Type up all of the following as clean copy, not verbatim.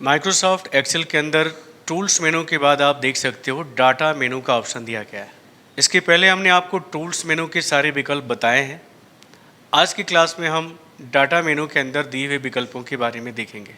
Microsoft Excel के अंदर tools menu के बाद आप देख सकते हो डाटा मेनू का ऑप्शन दिया गया है। इसके पहले हमने आपको टूल्स मेनू के सारे विकल्प बताए हैं। आज की क्लास में हम डाटा मेनू के अंदर दिए हुए विकल्पों के बारे में देखेंगे।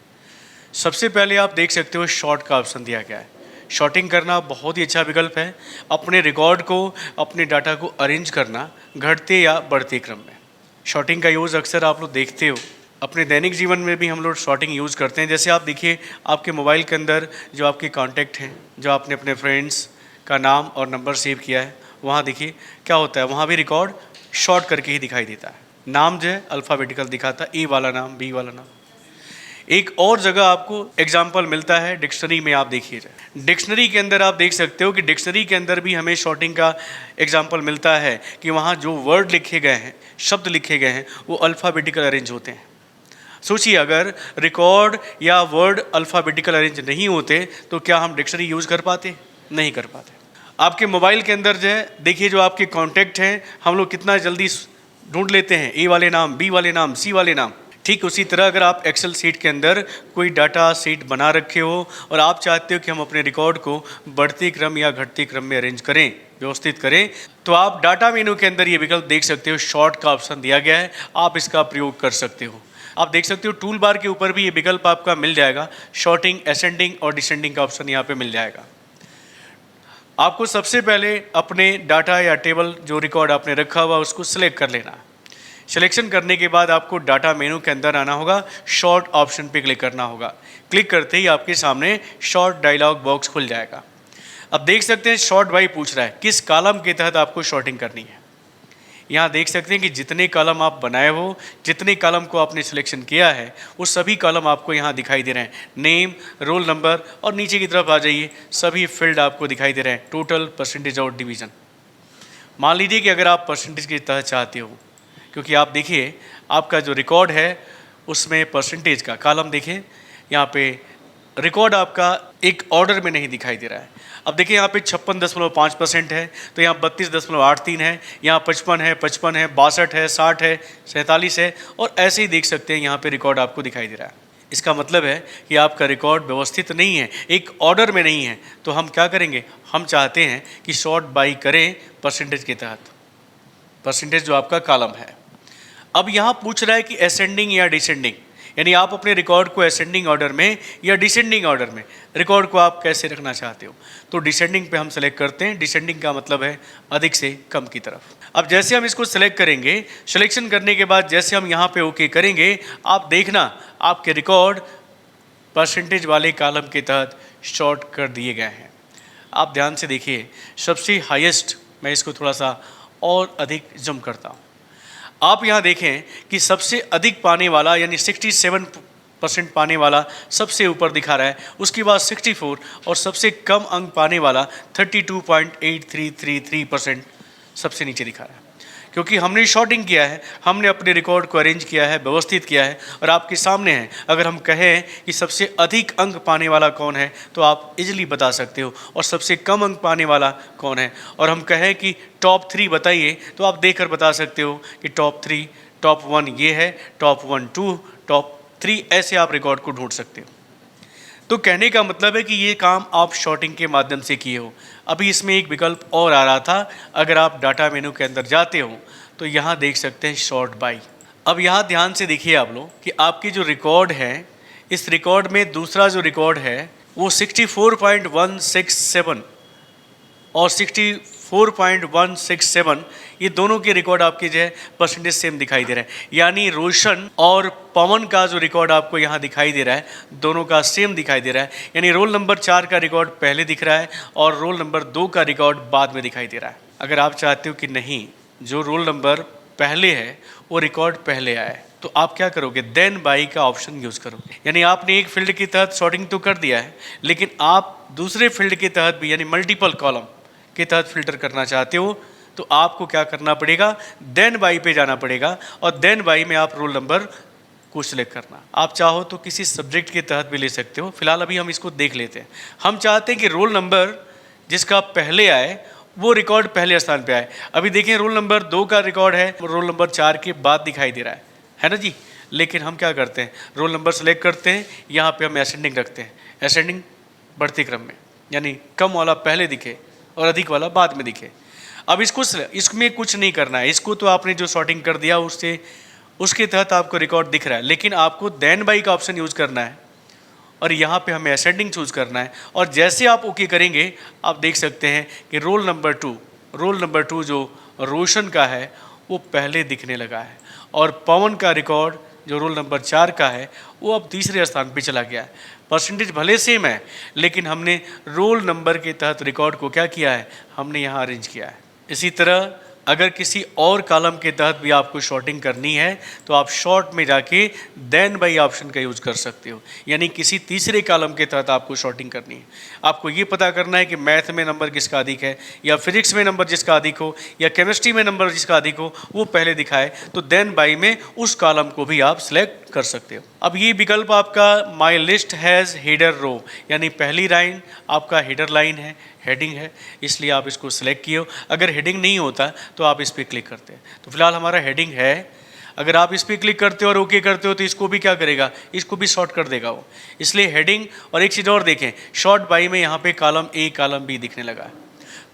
सबसे पहले आप देख सकते हो शॉर्ट का ऑप्शन दिया गया है। शॉर्टिंग करना बहुत ही अच्छा विकल्प है। अपने रिकॉर्ड को, अपने डाटा को अरेंज करना घटते या बढ़ते क्रम में। शॉर्टिंग का यूज़ अक्सर आप लोग देखते हो, अपने दैनिक जीवन में भी हम लोग शॉर्टिंग यूज़ करते हैं। जैसे आप देखिए, आपके मोबाइल के अंदर जो आपके कॉन्टैक्ट हैं, जो आपने अपने फ्रेंड्स का नाम और नंबर सेव किया है, वहाँ देखिए क्या होता है, वहाँ भी रिकॉर्ड शॉर्ट करके ही दिखाई देता है। नाम जो है अल्फ़ाबेटिकल दिखाता है, ए वाला नाम, बी वाला नाम। एक और जगह आपको एग्जाम्पल मिलता है डिक्शनरी में। आप देखिए, डिक्शनरी के अंदर आप देख सकते हो कि डिक्शनरी के अंदर भी हमें शॉर्टिंग का एग्जाम्पल मिलता है कि वहाँ जो वर्ड लिखे गए हैं, शब्द लिखे गए हैं, वो अल्फ़ाबेटिकल अरेंज होते हैं। सोचिए, अगर रिकॉर्ड या वर्ड अल्फ़ाबेटिकल अरेंज नहीं होते तो क्या हम डिक्शनरी यूज़ कर पाते? नहीं कर पाते। आपके मोबाइल के अंदर जो है, देखिए जो आपके कॉन्टैक्ट हैं, हम लोग कितना जल्दी ढूंढ लेते हैं, ए वाले नाम, बी वाले नाम, सी वाले नाम। ठीक उसी तरह अगर आप एक्सेल सीट के अंदर कोई डाटा सीट बना रखे हो और आप चाहते हो कि हम अपने रिकॉर्ड को बढ़ते क्रम या घटते क्रम में अरेंज करें, व्यवस्थित करें, तो आप डाटा मेनू के अंदर ये विकल्प देख सकते हो। शॉर्ट का ऑप्शन दिया गया है, आप इसका प्रयोग कर सकते हो। आप देख सकते हो टूल बार के ऊपर भी ये विकल्प आपका मिल जाएगा। शॉर्टिंग, असेंडिंग और डिसेंडिंग का ऑप्शन यहाँ पे मिल जाएगा। आपको सबसे पहले अपने डाटा या टेबल जो रिकॉर्ड आपने रखा हुआ उसको सिलेक्ट कर लेना। सिलेक्शन करने के बाद आपको डाटा मेनू के अंदर आना होगा, शॉर्ट ऑप्शन पे क्लिक करना होगा। क्लिक करते ही आपके सामने शॉर्ट डायलॉग बॉक्स खुल जाएगा। अब देख सकते हैं शॉर्ट बाई पूछ रहा है किस कॉलम के तहत आपको शॉर्टिंग करनी है। यहाँ देख सकते हैं कि जितने कॉलम आप बनाए हो, जितने कॉलम को आपने सिलेक्शन किया है, वो सभी कॉलम आपको यहाँ दिखाई दे रहे हैं। नेम, रोल नंबर और नीचे की तरफ आ जाइए, सभी फील्ड आपको दिखाई दे रहे हैं। टोटल, परसेंटेज और डिवीज़न। मान लीजिए कि अगर आप परसेंटेज के तहत चाहते हो, क्योंकि आप देखिए आपका जो रिकॉर्ड है उसमें परसेंटेज का कॉलम देखिए, यहाँ पे रिकॉर्ड आपका एक ऑर्डर में नहीं दिखाई दे रहा है। अब देखिए यहाँ पे 56.5% है, तो यहाँ 32.83 है, यहाँ 55 है, 55 है, 62 है, 60 है, 47 है, और ऐसे ही देख सकते हैं यहाँ पे रिकॉर्ड आपको दिखाई दे रहा है। इसका मतलब है कि आपका रिकॉर्ड व्यवस्थित नहीं है, एक ऑर्डर में नहीं है। तो हम क्या करेंगे, हम चाहते हैं कि शॉर्ट बाई करें परसेंटेज के तहत, परसेंटेज जो आपका कॉलम है। अब यहाँ पूछ रहा है कि असेंडिंग या डिसेंडिंग, यानी आप अपने रिकॉर्ड को असेंडिंग ऑर्डर में या डिसेंडिंग ऑर्डर में रिकॉर्ड को आप कैसे रखना चाहते हो। तो डिसेंडिंग पे हम सेलेक्ट करते हैं। डिसेंडिंग का मतलब है अधिक से कम की तरफ। अब जैसे हम इसको सेलेक्ट करेंगे, सिलेक्शन करने के बाद जैसे हम यहाँ पे ओके करेंगे, आप देखना आपके रिकॉर्ड परसेंटेज वाले कॉलम के तहत शॉर्ट कर दिए गए हैं। आप ध्यान से देखिए, सबसे हाईएस्ट, मैं इसको थोड़ा सा और अधिक जूम करता हूँ। आप यहाँ देखें कि सबसे अधिक पाने वाला यानी 67% पाने वाला सबसे ऊपर दिखा रहा है, उसके बाद 64 और सबसे कम अंक पाने वाला 32.8333% सबसे नीचे दिखा रहा है। क्योंकि हमने शॉर्टिंग किया है, हमने अपने रिकॉर्ड को अरेंज किया है, व्यवस्थित किया है, और आपके सामने है। अगर हम कहें कि सबसे अधिक अंक पाने वाला कौन है, तो आप इजीली बता सकते हो, और सबसे कम अंक पाने वाला कौन है। और हम कहें कि टॉप 3 बताइए, तो आप देखकर बता सकते हो कि टॉप 3, टॉप 1 ये है, टॉप 1 2, टॉप 3, ऐसे आप रिकॉर्ड को ढूंढ सकते हो। तो कहने का मतलब है कि ये काम आप शॉर्टिंग के माध्यम से किए हो। अभी इसमें एक विकल्प और आ रहा था, अगर आप डाटा मेनू के अंदर जाते हो तो यहाँ देख सकते हैं शॉर्ट बाई। अब यहाँ ध्यान से देखिए आप लोग कि आपकी जो रिकॉर्ड है, इस रिकॉर्ड में दूसरा जो रिकॉर्ड है वो 64.167 और 64.167, ये दोनों के रिकॉर्ड आपके जो है परसेंटेज सेम दिखाई दे रहा है। यानी रोशन और पवन का जो रिकॉर्ड आपको यहाँ दिखाई दे रहा है, दोनों का सेम दिखाई दे रहा है। यानी रोल नंबर 4 का रिकॉर्ड पहले दिख रहा है और रोल नंबर 2 का रिकॉर्ड बाद में दिखाई दे रहा है। अगर आप चाहते हो कि नहीं, जो रोल नंबर पहले है वो रिकॉर्ड पहले आए, तो आप क्या करोगे, देन बाई का ऑप्शन यूज़ करोगे। यानी आपने एक फील्ड के तहत शॉर्टिंग तो कर दिया है, लेकिन आप दूसरे फील्ड के तहत भी, यानी मल्टीपल कॉलम के तहत फिल्टर करना चाहते हो, तो आपको क्या करना पड़ेगा, देन बाई पे जाना पड़ेगा, और देन बाई में आप रोल नंबर को सिलेक्ट करना। आप चाहो तो किसी सब्जेक्ट के तहत भी ले सकते हो। फिलहाल अभी हम इसको देख लेते हैं। हम चाहते हैं कि रोल नंबर जिसका पहले आए वो रिकॉर्ड पहले स्थान पे आए। अभी देखें, रोल नंबर 2 का रिकॉर्ड है, रोल नंबर 4 के बाद दिखाई दे रहा है ना जी। लेकिन हम क्या करते हैं, रोल नंबर सेलेक्ट करते हैं, यहाँ पे हम असेंडिंग रखते हैं, असेंडिंग बढ़ती क्रम में, यानी कम वाला पहले दिखे और अधिक वाला बाद में दिखे। अब इसमें कुछ नहीं करना है, इसको तो आपने जो सॉर्टिंग कर दिया उससे उसके तहत आपको रिकॉर्ड दिख रहा है, लेकिन आपको देन बाई का ऑप्शन यूज़ करना है और यहाँ पे हमें असेंडिंग चूज़ करना है। और जैसे आप ओके करेंगे आप देख सकते हैं कि रोल नंबर टू जो रोशन का है वो पहले दिखने लगा है और पवन का रिकॉर्ड जो रोल नंबर 4 का है वो अब तीसरे स्थान पे चला गया है। परसेंटेज भले सेम है, लेकिन हमने रोल नंबर के तहत रिकॉर्ड को क्या किया है, हमने यहाँ अरेंज किया है। इसी तरह अगर किसी और कॉलम के तहत भी आपको शॉर्टिंग करनी है तो आप शॉर्ट में जाके देन बाई ऑप्शन का यूज़ कर सकते हो, यानी किसी तीसरे कॉलम के तहत आपको शॉर्टिंग करनी है। आपको ये पता करना है कि मैथ में नंबर किसका अधिक है, या फिजिक्स में नंबर जिसका अधिक हो, या केमिस्ट्री में नंबर जिसका अधिक हो वो पहले दिखाए, तो देन बाई में उस कॉलम को भी आप सिलेक्ट कर सकते हो। अब ये विकल्प आपका my list has header row, यानी पहली लाइन आपका हेडर लाइन है, हेडिंग है, इसलिए आप इसको सिलेक्ट किए हो। अगर हेडिंग नहीं होता तो आप इस पर क्लिक करते हैं। तो फिलहाल हमारा हेडिंग है, अगर आप इस पर क्लिक करते हो और ओके करते हो तो इसको भी क्या करेगा, इसको भी शॉर्ट कर देगा वो। इसलिए हेडिंग, और एक चीज़ और देखें, शॉर्ट बाई में यहाँ पे कॉलम ए कॉलम बी दिखने लगा है,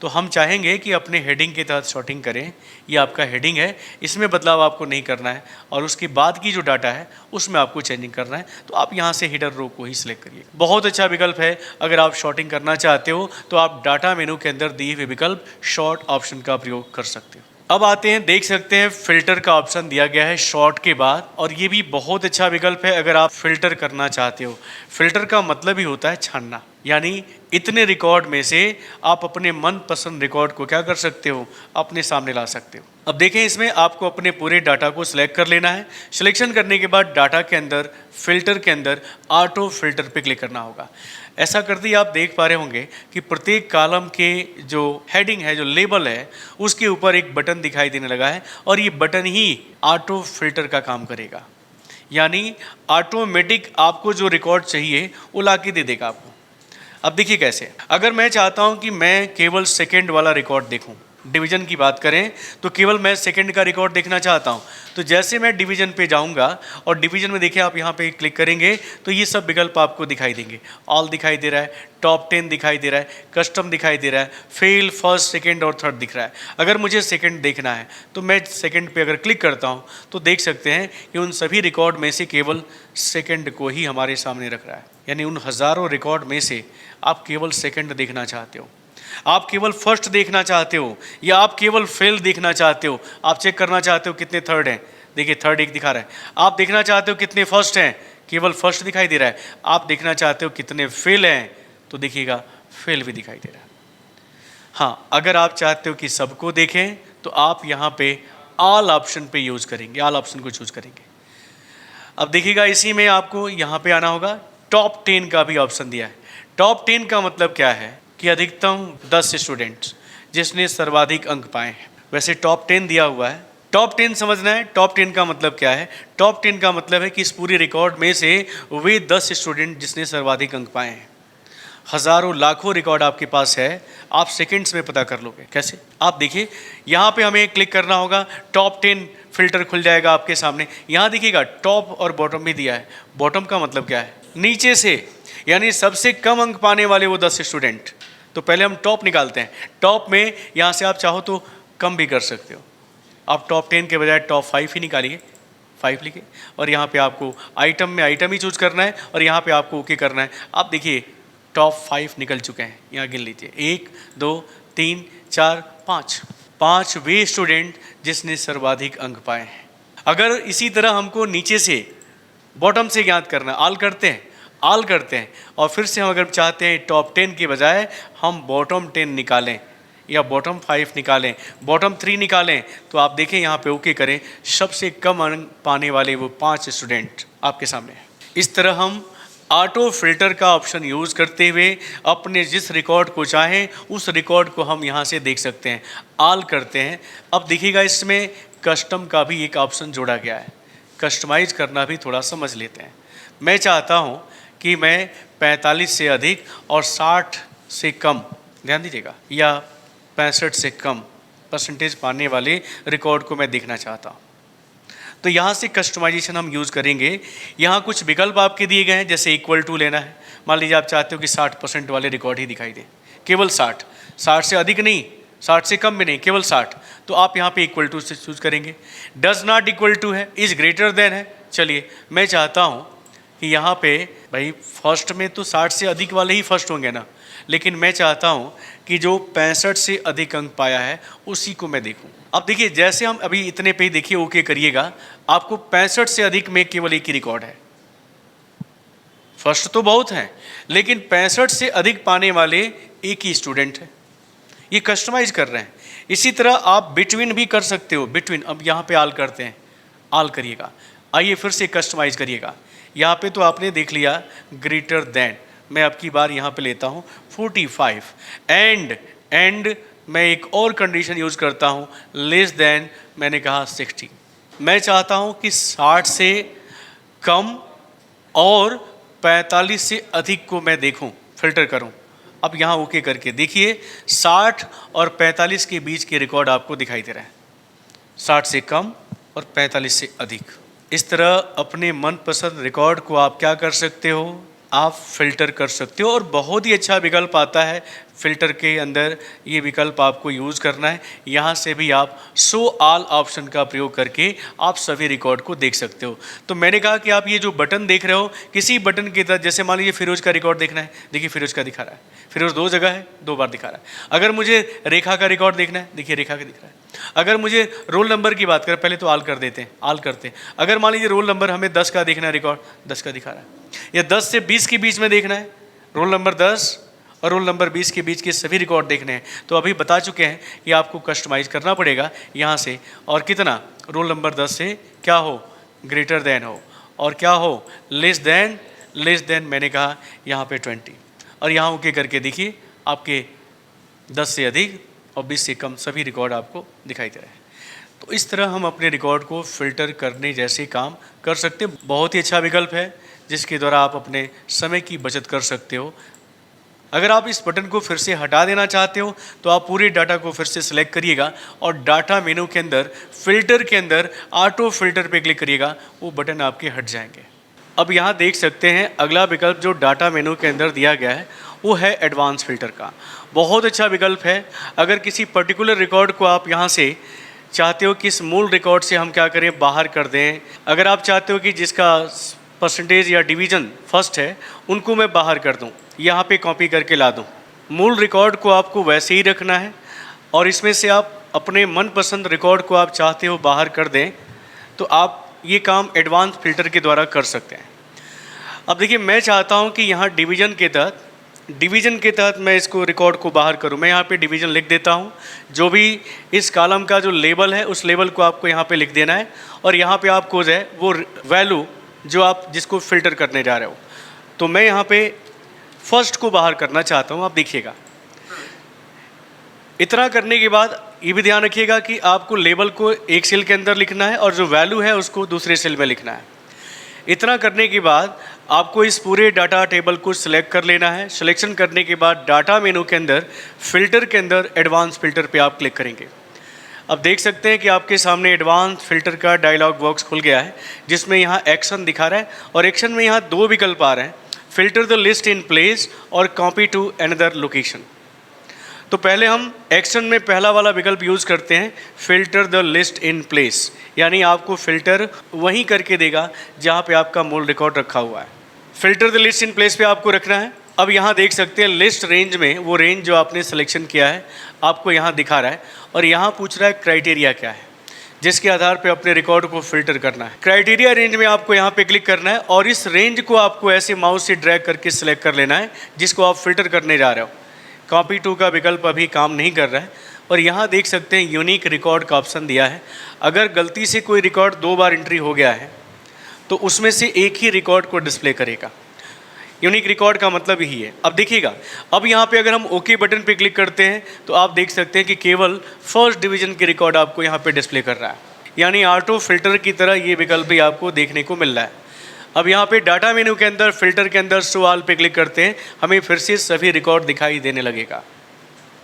तो हम चाहेंगे कि अपने हेडिंग के तहत शॉर्टिंग करें। ये आपका हेडिंग है, इसमें बदलाव आपको नहीं करना है और उसके बाद की जो डाटा है उसमें आपको चेंजिंग करना है, तो आप यहाँ से हेडर रो को ही सिलेक्ट करिए। बहुत अच्छा विकल्प है, अगर आप शॉर्टिंग करना चाहते हो तो आप डाटा मेनू के अंदर दिए हुए विकल्प शॉर्ट ऑप्शन का प्रयोग कर सकते हो। अब आते हैं, देख सकते हैं फिल्टर का ऑप्शन दिया गया है शॉर्ट के बाद, और ये भी बहुत अच्छा विकल्प है अगर आप फिल्टर करना चाहते हो। फिल्टर का मतलब ही होता है छानना, यानी इतने रिकॉर्ड में से आप अपने मनपसंद रिकॉर्ड को क्या कर सकते हो, अपने सामने ला सकते हो। अब देखें, इसमें आपको अपने पूरे डाटा को सिलेक्ट कर लेना है। सिलेक्शन करने के बाद डाटा के अंदर, फिल्टर के अंदर ऑटो फिल्टर पे क्लिक करना होगा। ऐसा करते ही आप देख पा रहे होंगे कि प्रत्येक कॉलम के जो हेडिंग है, जो लेबल है, उसके ऊपर एक बटन दिखाई देने लगा है और ये बटन ही ऑटो फिल्टर का काम करेगा, यानी ऑटोमेटिक आपको जो रिकॉर्ड चाहिए वो ला के दे देगा आपको। अब देखिए कैसे, अगर मैं चाहता हूं कि मैं केवल सेकंड वाला रिकॉर्ड देखूं, डिवीजन की बात करें तो केवल मैं सेकंड का रिकॉर्ड देखना चाहता हूं, तो जैसे मैं डिवीजन पे जाऊंगा और डिवीजन में देखिए आप यहां पे क्लिक करेंगे तो ये सब विकल्प आपको दिखाई देंगे। ऑल दिखाई दे रहा है, टॉप 10 दिखाई दे रहा है, कस्टम दिखाई दे रहा है, फेल, फर्स्ट, सेकंड और थर्ड दिख रहा है। अगर मुझे सेकंड देखना है तो मैं सेकंड पे अगर क्लिक करता हूं तो देख सकते हैं कि उन सभी रिकॉर्ड में से केवल सेकंड को ही हमारे सामने रख रहा है, यानी उन हज़ारों रिकॉर्ड में से आप केवल सेकंड देखना चाहते हो, आप केवल फर्स्ट देखना चाहते हो, या आप केवल फेल देखना चाहते हो। आप चेक करना चाहते हो कितने थर्ड हैं, देखिए थर्ड एक दिखा रहा है। आप देखना चाहते हो कितने फर्स्ट हैं, केवल फर्स्ट दिखाई दे रहा है। आप देखना चाहते हो कितने फेल हैं, तो देखिएगा फेल भी दिखाई दे रहा है। हाँ, अगर आप चाहते हो कि सबको देखें तो आप यहाँ पे ऑल ऑप्शन पे यूज़ करेंगे, ऑल ऑप्शन को चूज़ करेंगे। अब देखिएगा, इसी में आपको यहाँ पे आना होगा, टॉप 10 का भी ऑप्शन दिया है। टॉप 10 का मतलब क्या है कि अधिकतम 10 स्टूडेंट्स जिसने सर्वाधिक अंक पाए हैं। वैसे टॉप 10 दिया हुआ है, टॉप 10 समझना है। टॉप 10 का मतलब क्या है, टॉप 10 का मतलब है कि इस पूरे रिकॉर्ड में से वे 10 स्टूडेंट जिसने सर्वाधिक अंक पाए हैं। हज़ारों लाखों रिकॉर्ड आपके पास है, आप सेकंड्स में पता कर लोगे। कैसे, आप देखिए यहाँ पे हमें क्लिक करना होगा, टॉप 10 फिल्टर खुल जाएगा आपके सामने। यहाँ देखिएगा टॉप और बॉटम भी दिया है। बॉटम का मतलब क्या है, नीचे से, यानी सबसे कम अंक पाने वाले वो 10 स्टूडेंट। तो पहले हम टॉप निकालते हैं। टॉप में यहाँ से आप चाहो तो कम भी कर सकते हो, आप टॉप 10 के बजाय टॉप 5 ही निकालिए, 5 लिखिए, और यहाँ पे आपको आइटम में आइटम ही चूज करना है और यहाँ पे आपको ओके करना है। आप देखिए टॉप 5 निकल चुके हैं, यहाँ गिन लीजिए, 1 2 3 4 5 वे स्टूडेंट जिसने सर्वाधिक अंक पाए हैं। अगर इसी तरह हमको नीचे से बॉटम से ज्ञात करना, ऑल करते हैं और फिर से हम अगर चाहते हैं टॉप 10 के बजाय हम बॉटम 10 निकालें या बॉटम 5 निकालें, बॉटम 3 निकालें, तो आप देखें यहाँ पे ओके करें, सबसे कम अंक पाने वाले वो 5 स्टूडेंट आपके सामने हैं। इस तरह हम ऑटो फिल्टर का ऑप्शन यूज़ करते हुए अपने जिस रिकॉर्ड को चाहें उस रिकॉर्ड को हम यहाँ से देख सकते हैं। ऑल करते हैं। अब देखिएगा इसमें कस्टम का भी एक ऑप्शन जोड़ा गया है, कस्टमाइज करना भी थोड़ा समझ लेते हैं। मैं चाहता हूँ कि मैं 45 से अधिक और 60 से कम, ध्यान दीजिएगा, या 65 से कम परसेंटेज पाने वाले रिकॉर्ड को मैं देखना चाहता हूँ। तो यहाँ से कस्टमाइजेशन हम यूज़ करेंगे। यहाँ कुछ विकल्प आपके दिए गए हैं, जैसे इक्वल टू लेना है। मान लीजिए आप चाहते हो कि 60% वाले रिकॉर्ड ही दिखाई दे, केवल 60 से अधिक नहीं, 60 से कम भी नहीं, केवल 60, तो आप यहाँ पे इक्वल टू से चूज करेंगे। डज नॉट इक्वल टू है, इज ग्रेटर देन है। चलिए मैं चाहता हूँ कि यहाँ पे भाई फर्स्ट में तो 60 से अधिक वाले ही फर्स्ट होंगे ना, लेकिन मैं चाहता हूँ कि जो 65 से अधिक अंक पाया है उसी को मैं देखूँ। अब देखिए जैसे हम अभी इतने पे ही देखिए ओके करिएगा, आपको 65 से अधिक में केवल एक ही रिकॉर्ड है। फर्स्ट तो बहुत हैं, लेकिन 65 से अधिक पाने वाले एक ही स्टूडेंट है। ये कस्टमाइज कर रहे हैं। इसी तरह आप बिटवीन भी कर सकते हो। बिटवीन, अब यहाँ पे आल करते हैं, आल करिएगा। आइए फिर से कस्टमाइज करिएगा। यहाँ पे तो आपने देख लिया ग्रेटर देन, मैं अब की बार यहाँ पे लेता हूँ 45। एंड मैं एक और कंडीशन यूज़ करता हूँ, लेस देन मैंने कहा 60। मैं चाहता हूँ कि 60 से कम और 45 से अधिक को मैं देखूं, फिल्टर करूं। अब यहाँ ओके करके देखिए 60 और 45 के बीच के रिकॉर्ड आपको दिखाई दे रहे हैं, 60 से कम और 45 से अधिक। इस तरह अपने मनपसंद रिकॉर्ड को आप क्या कर सकते हो, आप फिल्टर कर सकते हो। और बहुत ही अच्छा विकल्प आता है फिल्टर के अंदर, ये विकल्प आपको यूज़ करना है। यहाँ से भी आप शो ऑल ऑप्शन का प्रयोग करके आप सभी रिकॉर्ड को देख सकते हो। तो मैंने कहा कि आप ये जो बटन देख रहे हो, किसी बटन के तहत, जैसे मान लीजिए फिरोज का रिकॉर्ड देखना है, देखिए फिरोज का दिखा रहा है, फिरोज 2 जगह है, 2 बार दिखा रहा है। अगर मुझे रेखा का रिकॉर्ड देखना है, देखिए रेखा का दिख रहा है। अगर मुझे रोल नंबर की बात करें, पहले तो आल करते हैं, आल करते हैं। अगर मान लीजिए रोल नंबर हमें 10 का देखना है, रिकॉर्ड 10 का दिखा रहा है, या 10 से 20 के बीच में देखना है, रोल नंबर 10 और रोल नंबर 20 के बीच के सभी रिकॉर्ड देखने हैं। तो अभी बता चुके हैं कि आपको कस्टमाइज़ करना पड़ेगा यहाँ से, और कितना, रोल नंबर 10 से क्या हो, ग्रेटर देन हो, और क्या हो, लेस देन मैंने कहा यहाँ पे 20, और यहाँ ओके करके देखिए आपके 10 से अधिक और 20 से कम सभी रिकॉर्ड आपको दिखाई दे रहे हैं। तो इस तरह हम अपने रिकॉर्ड को फिल्टर करने जैसे काम कर सकते हैं। बहुत ही अच्छा विकल्प है जिसके द्वारा आप अपने समय की बचत कर सकते हो। अगर आप इस बटन को फिर से हटा देना चाहते हो तो आप पूरे डाटा को फिर से सिलेक्ट करिएगा और डाटा मेनू के अंदर फिल्टर के अंदर ऑटो फिल्टर पे क्लिक करिएगा, वो बटन आपके हट जाएंगे। अब यहाँ देख सकते हैं अगला विकल्प जो डाटा मेनू के अंदर दिया गया है वो है एडवांस फिल्टर का। बहुत अच्छा विकल्प है। अगर किसी पर्टिकुलर रिकॉर्ड को आप यहाँ से चाहते हो कि इस मूल रिकॉर्ड से हम क्या करें, बाहर कर दें, अगर आप चाहते हो कि जिसका परसेंटेज या डिवीज़न फर्स्ट है उनको मैं बाहर कर दूं, यहाँ पे कॉपी करके ला दूं, मूल रिकॉर्ड को आपको वैसे ही रखना है और इसमें से आप अपने मनपसंद रिकॉर्ड को आप चाहते हो बाहर कर दें, तो आप ये काम एडवांस फिल्टर के द्वारा कर सकते हैं। अब देखिए मैं चाहता हूँ कि यहाँ डिवीज़न के तहत मैं इसको रिकॉर्ड को बाहर करूँ। मैं यहाँ पे डिवीज़न लिख देता हूँ। जो भी इस कॉलम का जो लेबल है उस लेबल को आपको यहाँ पे लिख देना है और यहाँ पे आपको जो है वो वैल्यू जो आप जिसको फिल्टर करने जा रहे हो, तो मैं यहाँ पे फर्स्ट को बाहर करना चाहता हूँ। आप देखिएगा, इतना करने के बाद ये भी ध्यान रखिएगा कि आपको लेबल को एक सेल के अंदर लिखना है और जो वैल्यू है उसको दूसरे सेल में लिखना है। इतना करने के बाद आपको इस पूरे डाटा टेबल को सिलेक्ट कर लेना है। सिलेक्शन करने के बाद डाटा मेनू के अंदर फिल्टर के अंदर एडवांस फिल्टर पे आप क्लिक करेंगे। अब देख सकते हैं कि आपके सामने एडवांस फिल्टर का डायलॉग बॉक्स खुल गया है जिसमें यहाँ एक्शन दिखा रहा है और एक्शन में यहाँ 2 विकल्प आ रहे हैं, filter the list in place और कॉपी टू अनदर लोकेशन। तो पहले हम एक्शन में पहला वाला विकल्प यूज़ करते हैं, filter the list in place, यानी आपको फ़िल्टर वहीं करके देगा जहाँ पे आपका मूल रिकॉर्ड रखा हुआ है। Filter the list in place पे आपको रखना है। अब यहाँ देख सकते हैं लिस्ट रेंज में वो रेंज जो आपने सिलेक्शन किया है आपको यहाँ दिखा रहा है और यहाँ पूछ रहा है क्राइटेरिया क्या है जिसके आधार पे अपने रिकॉर्ड को फिल्टर करना है। क्राइटेरिया रेंज में आपको यहाँ पे क्लिक करना है और इस रेंज को आपको ऐसे माउस से ड्रैग करके सिलेक्ट कर लेना है जिसको आप फिल्टर करने जा रहे हो। कॉपी टू का विकल्प अभी काम नहीं कर रहा है और यहाँ देख सकते हैं यूनिक रिकॉर्ड का ऑप्शन दिया है। अगर गलती से कोई रिकॉर्ड 2 बार एंट्री हो गया है तो उसमें से एक ही रिकॉर्ड को डिस्प्ले करेगा। यूनिक रिकॉर्ड का मतलब यही है। अब देखिएगा, अब यहाँ पे अगर हम ओके बटन पे क्लिक करते हैं तो आप देख सकते हैं कि केवल फर्स्ट डिवीज़न के रिकॉर्ड आपको यहाँ पे डिस्प्ले कर रहा है, यानी ऑटो फिल्टर की तरह ये विकल्प भी आपको देखने को मिल रहा है। अब यहाँ पे डाटा मेनू के अंदर फिल्टर के अंदर शो ऑल पे क्लिक करते हैं, हमें फिर से सभी रिकॉर्ड दिखाई देने लगेगा।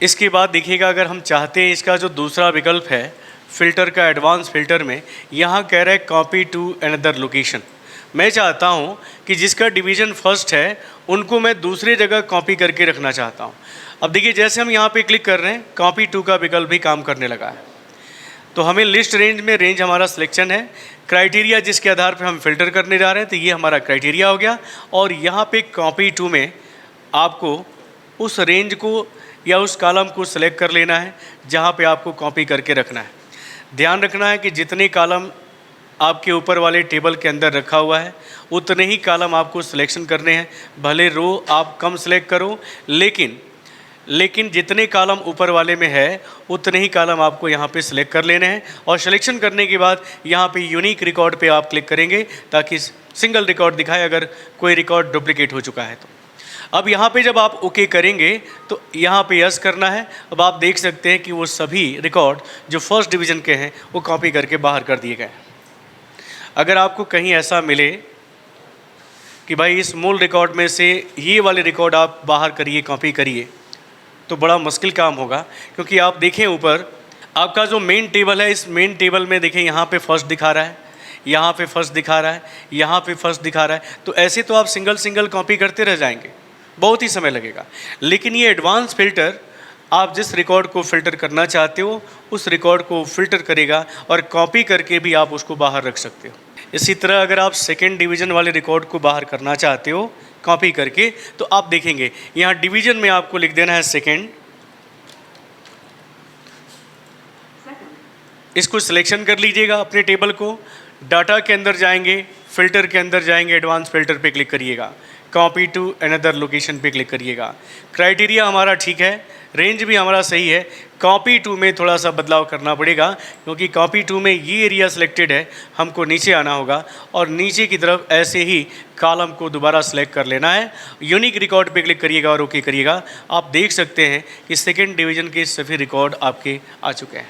इसके बाद देखिएगा, अगर हम चाहते हैं इसका जो दूसरा विकल्प है फ़िल्टर का एडवांस फ़िल्टर में यहाँ कह रहा है कॉपी टू अनदर लोकेशन। मैं चाहता हूँ कि जिसका डिवीज़न फर्स्ट है उनको मैं दूसरी जगह कॉपी करके रखना चाहता हूँ। अब देखिए जैसे हम यहाँ पे क्लिक कर रहे हैं, कॉपी टू का विकल्प भी काम करने लगा है। तो हमें लिस्ट रेंज में रेंज हमारा सिलेक्शन है, क्राइटेरिया जिसके आधार पर हम फिल्टर करने जा रहे हैं, तो ये हमारा क्राइटेरिया हो गया। और यहाँ पे कॉपी टू में आपको उस रेंज को या उस कॉलम को सिलेक्ट कर लेना है जहाँ पे आपको कॉपी करके रखना है। ध्यान रखना है कि जितने कॉलम आपके ऊपर वाले टेबल के अंदर रखा हुआ है उतने ही कॉलम आपको सिलेक्शन करने हैं। भले रो आप कम सिलेक्ट करो, लेकिन जितने कॉलम ऊपर वाले में है उतने ही कॉलम आपको यहाँ पे सिलेक्ट कर लेने हैं। और सिलेक्शन करने के बाद यहाँ पे यूनिक रिकॉर्ड पे आप क्लिक करेंगे ताकि सिंगल रिकॉर्ड दिखाए अगर कोई रिकॉर्ड डुप्लीकेट हो चुका है तो। अब यहाँ पे जब आप ओके करेंगे तो यहाँ पे यस करना है। अब आप देख सकते हैं कि वो सभी रिकॉर्ड जो फर्स्ट डिवीज़न के हैं वो कॉपी करके बाहर कर दिए गए। अगर आपको कहीं ऐसा मिले कि भाई इस मूल रिकॉर्ड में से ये वाले रिकॉर्ड आप बाहर करिए, कॉपी करिए, तो बड़ा मुश्किल काम होगा। क्योंकि आप देखें ऊपर आपका जो मेन टेबल है, इस मेन टेबल में देखें यहाँ पे फर्स्ट दिखा रहा है, यहाँ पे फर्स्ट दिखा रहा है, यहाँ पे फर्स्ट दिखा रहा है। तो ऐसे तो आप सिंगल कॉपी करते रह जाएंगे, बहुत ही समय लगेगा। लेकिन ये एडवांस फ़िल्टर आप जिस रिकॉर्ड को फ़िल्टर करना चाहते हो उस रिकॉर्ड को फ़िल्टर करेगा और कॉपी करके भी आप उसको बाहर रख सकते हो। इसी तरह अगर आप सेकेंड डिवीज़न वाले रिकॉर्ड को बाहर करना चाहते हो कॉपी करके, तो आप देखेंगे यहाँ डिवीज़न में आपको लिख देना है सेकेंड। इसको सिलेक्शन कर लीजिएगा अपने टेबल को, डाटा के अंदर जाएंगे, फ़िल्टर के अंदर जाएंगे, एडवांस फ़िल्टर पे क्लिक करिएगा, कॉपी टू अनदर लोकेशन पे क्लिक करिएगा। क्राइटेरिया हमारा ठीक है, रेंज भी हमारा सही है। कॉपी टू में थोड़ा सा बदलाव करना पड़ेगा क्योंकि कॉपी टू में ये एरिया सिलेक्टेड है, हमको नीचे आना होगा और नीचे की तरफ ऐसे ही कॉलम को दोबारा सेलेक्ट कर लेना है। यूनिक रिकॉर्ड पे क्लिक करिएगा और ओके करिएगा। आप देख सकते हैं कि सेकेंड डिवीज़न के सभी रिकॉर्ड आपके आ चुके हैं।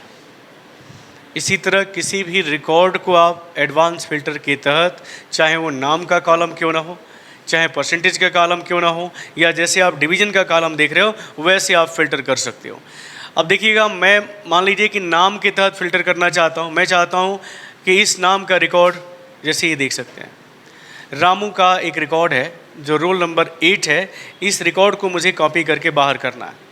इसी तरह किसी भी रिकॉर्ड को आप एडवांस फ़िल्टर के तहत, चाहे वो नाम का कॉलम क्यों ना हो, चाहे परसेंटेज का कॉलम क्यों ना हो, या जैसे आप डिवीज़न का कॉलम देख रहे हो वैसे आप फ़िल्टर कर सकते हो। अब देखिएगा, मैं मान लीजिए कि नाम के तहत फ़िल्टर करना चाहता हूँ। मैं चाहता हूँ कि इस नाम का रिकॉर्ड, जैसे ये देख सकते हैं रामू का एक रिकॉर्ड है जो रोल नंबर 8 है, इस रिकॉर्ड को मुझे कॉपी करके बाहर करना है।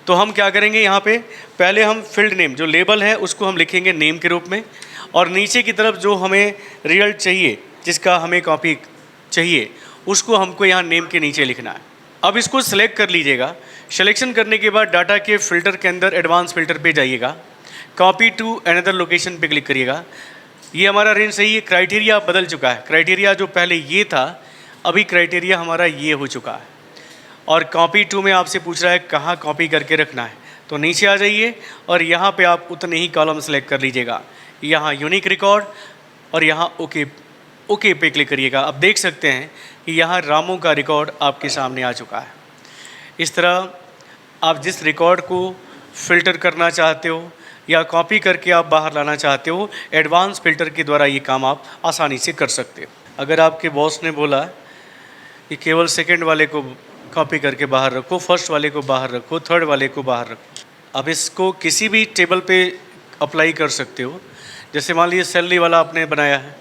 तो हम क्या करेंगे, यहाँ पे पहले हम फील्ड नेम जो लेबल है उसको हम लिखेंगे नेम के रूप में, और नीचे की तरफ जो हमें रिजल्ट चाहिए, जिसका हमें कॉपी चाहिए, उसको हमको यहाँ नेम के नीचे लिखना है। अब इसको सिलेक्ट कर लीजिएगा। सिलेक्शन करने के बाद डाटा के फ़िल्टर के अंदर एडवांस फ़िल्टर पे जाइएगा, कॉपी टू अनदर लोकेशन पे क्लिक करिएगा। ये हमारा रेंज सही है, क्राइटेरिया बदल चुका है। क्राइटेरिया जो पहले ये था, अभी क्राइटेरिया हमारा ये हो चुका है। और कॉपी टू में आपसे पूछ रहा है कहाँ कॉपी करके रखना है, तो नीचे आ जाइए और यहाँ पे आप उतने ही कॉलम सेलेक्ट कर लीजिएगा। यहाँ यूनिक रिकॉर्ड और यहाँ ओके पे क्लिक करिएगा। अब देख सकते हैं कि यहाँ रामू का रिकॉर्ड आपके सामने आ चुका है। इस तरह आप जिस रिकॉर्ड को फ़िल्टर करना चाहते हो या कॉपी करके आप बाहर लाना चाहते हो, एडवांस फ़िल्टर के द्वारा ये काम आप आसानी से कर सकते हो। अगर आपके बॉस ने बोला कि केवल सेकंड वाले को कॉपी करके बाहर रखो, फर्स्ट वाले को बाहर रखो, थर्ड वाले को बाहर रखो, अब इसको किसी भी टेबल पे अप्लाई कर सकते हो। जैसे मान लीजिए सैलरी वाला आपने बनाया है,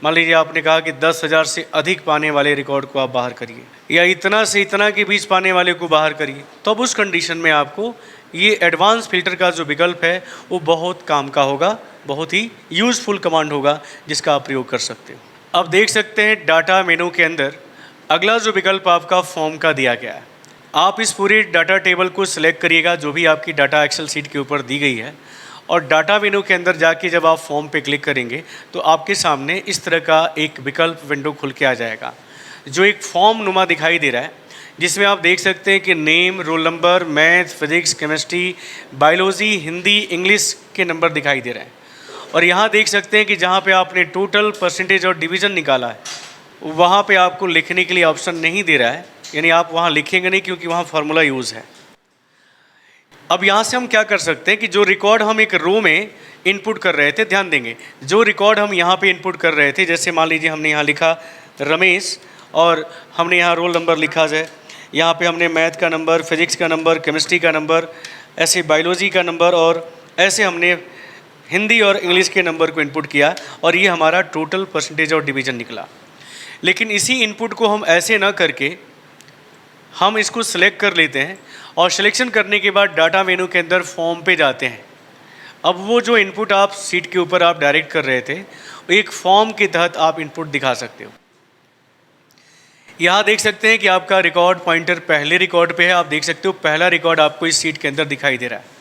मान लीजिए आपने कहा कि 10,000 से अधिक पाने वाले रिकॉर्ड को आप बाहर करिए, या इतना से इतना के बीच पाने वाले को बाहर करिए, तो अब उस कंडीशन में आपको ये एडवांस फ़िल्टर का जो विकल्प है वो बहुत काम का होगा, बहुत ही यूज़फुल कमांड होगा जिसका आप प्रयोग कर सकते हो। अब देख सकते हैं डाटा मेनू के अंदर अगला जो विकल्प आपका फॉर्म का दिया गया है। आप इस पूरे डाटा टेबल को सिलेक्ट करिएगा जो भी आपकी डाटा एक्सेल शीट के ऊपर दी गई है, और डाटा मेनू के अंदर जाके जब आप फॉर्म पे क्लिक करेंगे तो आपके सामने इस तरह का एक विकल्प विंडो खुल के आ जाएगा जो एक फॉर्म नुमा दिखाई दे रहा है, जिसमें आप देख सकते हैं कि name, roll number, math, physics, chemistry, biology, Hindi, English के नंबर दिखाई दे रहे हैं। और यहाँ देख सकते हैं कि जहाँ पे आपने टोटल, परसेंटेज और डिवीज़न निकाला है वहाँ पे आपको लिखने के लिए ऑप्शन नहीं दे रहा है, यानी आप वहाँ लिखेंगे नहीं क्योंकि वहाँ फार्मूला यूज़ है। अब यहाँ से हम क्या कर सकते हैं कि जो रिकॉर्ड हम एक रो में इनपुट कर रहे थे, ध्यान देंगे, जो रिकॉर्ड हम यहाँ पे इनपुट कर रहे थे, जैसे मान लीजिए हमने यहाँ लिखा रमेश और हमने यहाँ रोल नंबर लिखा है, यहाँ पे हमने मैथ का नंबर, फिजिक्स का नंबर, केमिस्ट्री का नंबर, ऐसे बायोलॉजी का नंबर और ऐसे हमने हिंदी और इंग्लिश के नंबर को इनपुट किया और ये हमारा टोटल परसेंटेज और डिवीज़न निकला। लेकिन इसी इनपुट को हम ऐसे ना करके हम इसको सिलेक्ट कर लेते हैं और सिलेक्शन करने के बाद डाटा मेनू के अंदर फॉर्म पे जाते हैं। अब वो जो इनपुट आप सीट के ऊपर आप डायरेक्ट कर रहे थे, एक फॉर्म के तहत आप इनपुट दिखा सकते हो। यहाँ देख सकते हैं कि आपका रिकॉर्ड पॉइंटर पहले रिकॉर्ड पे है। आप देख सकते हो पहला रिकॉर्ड आपको इस सीट के अंदर दिखाई दे रहा है।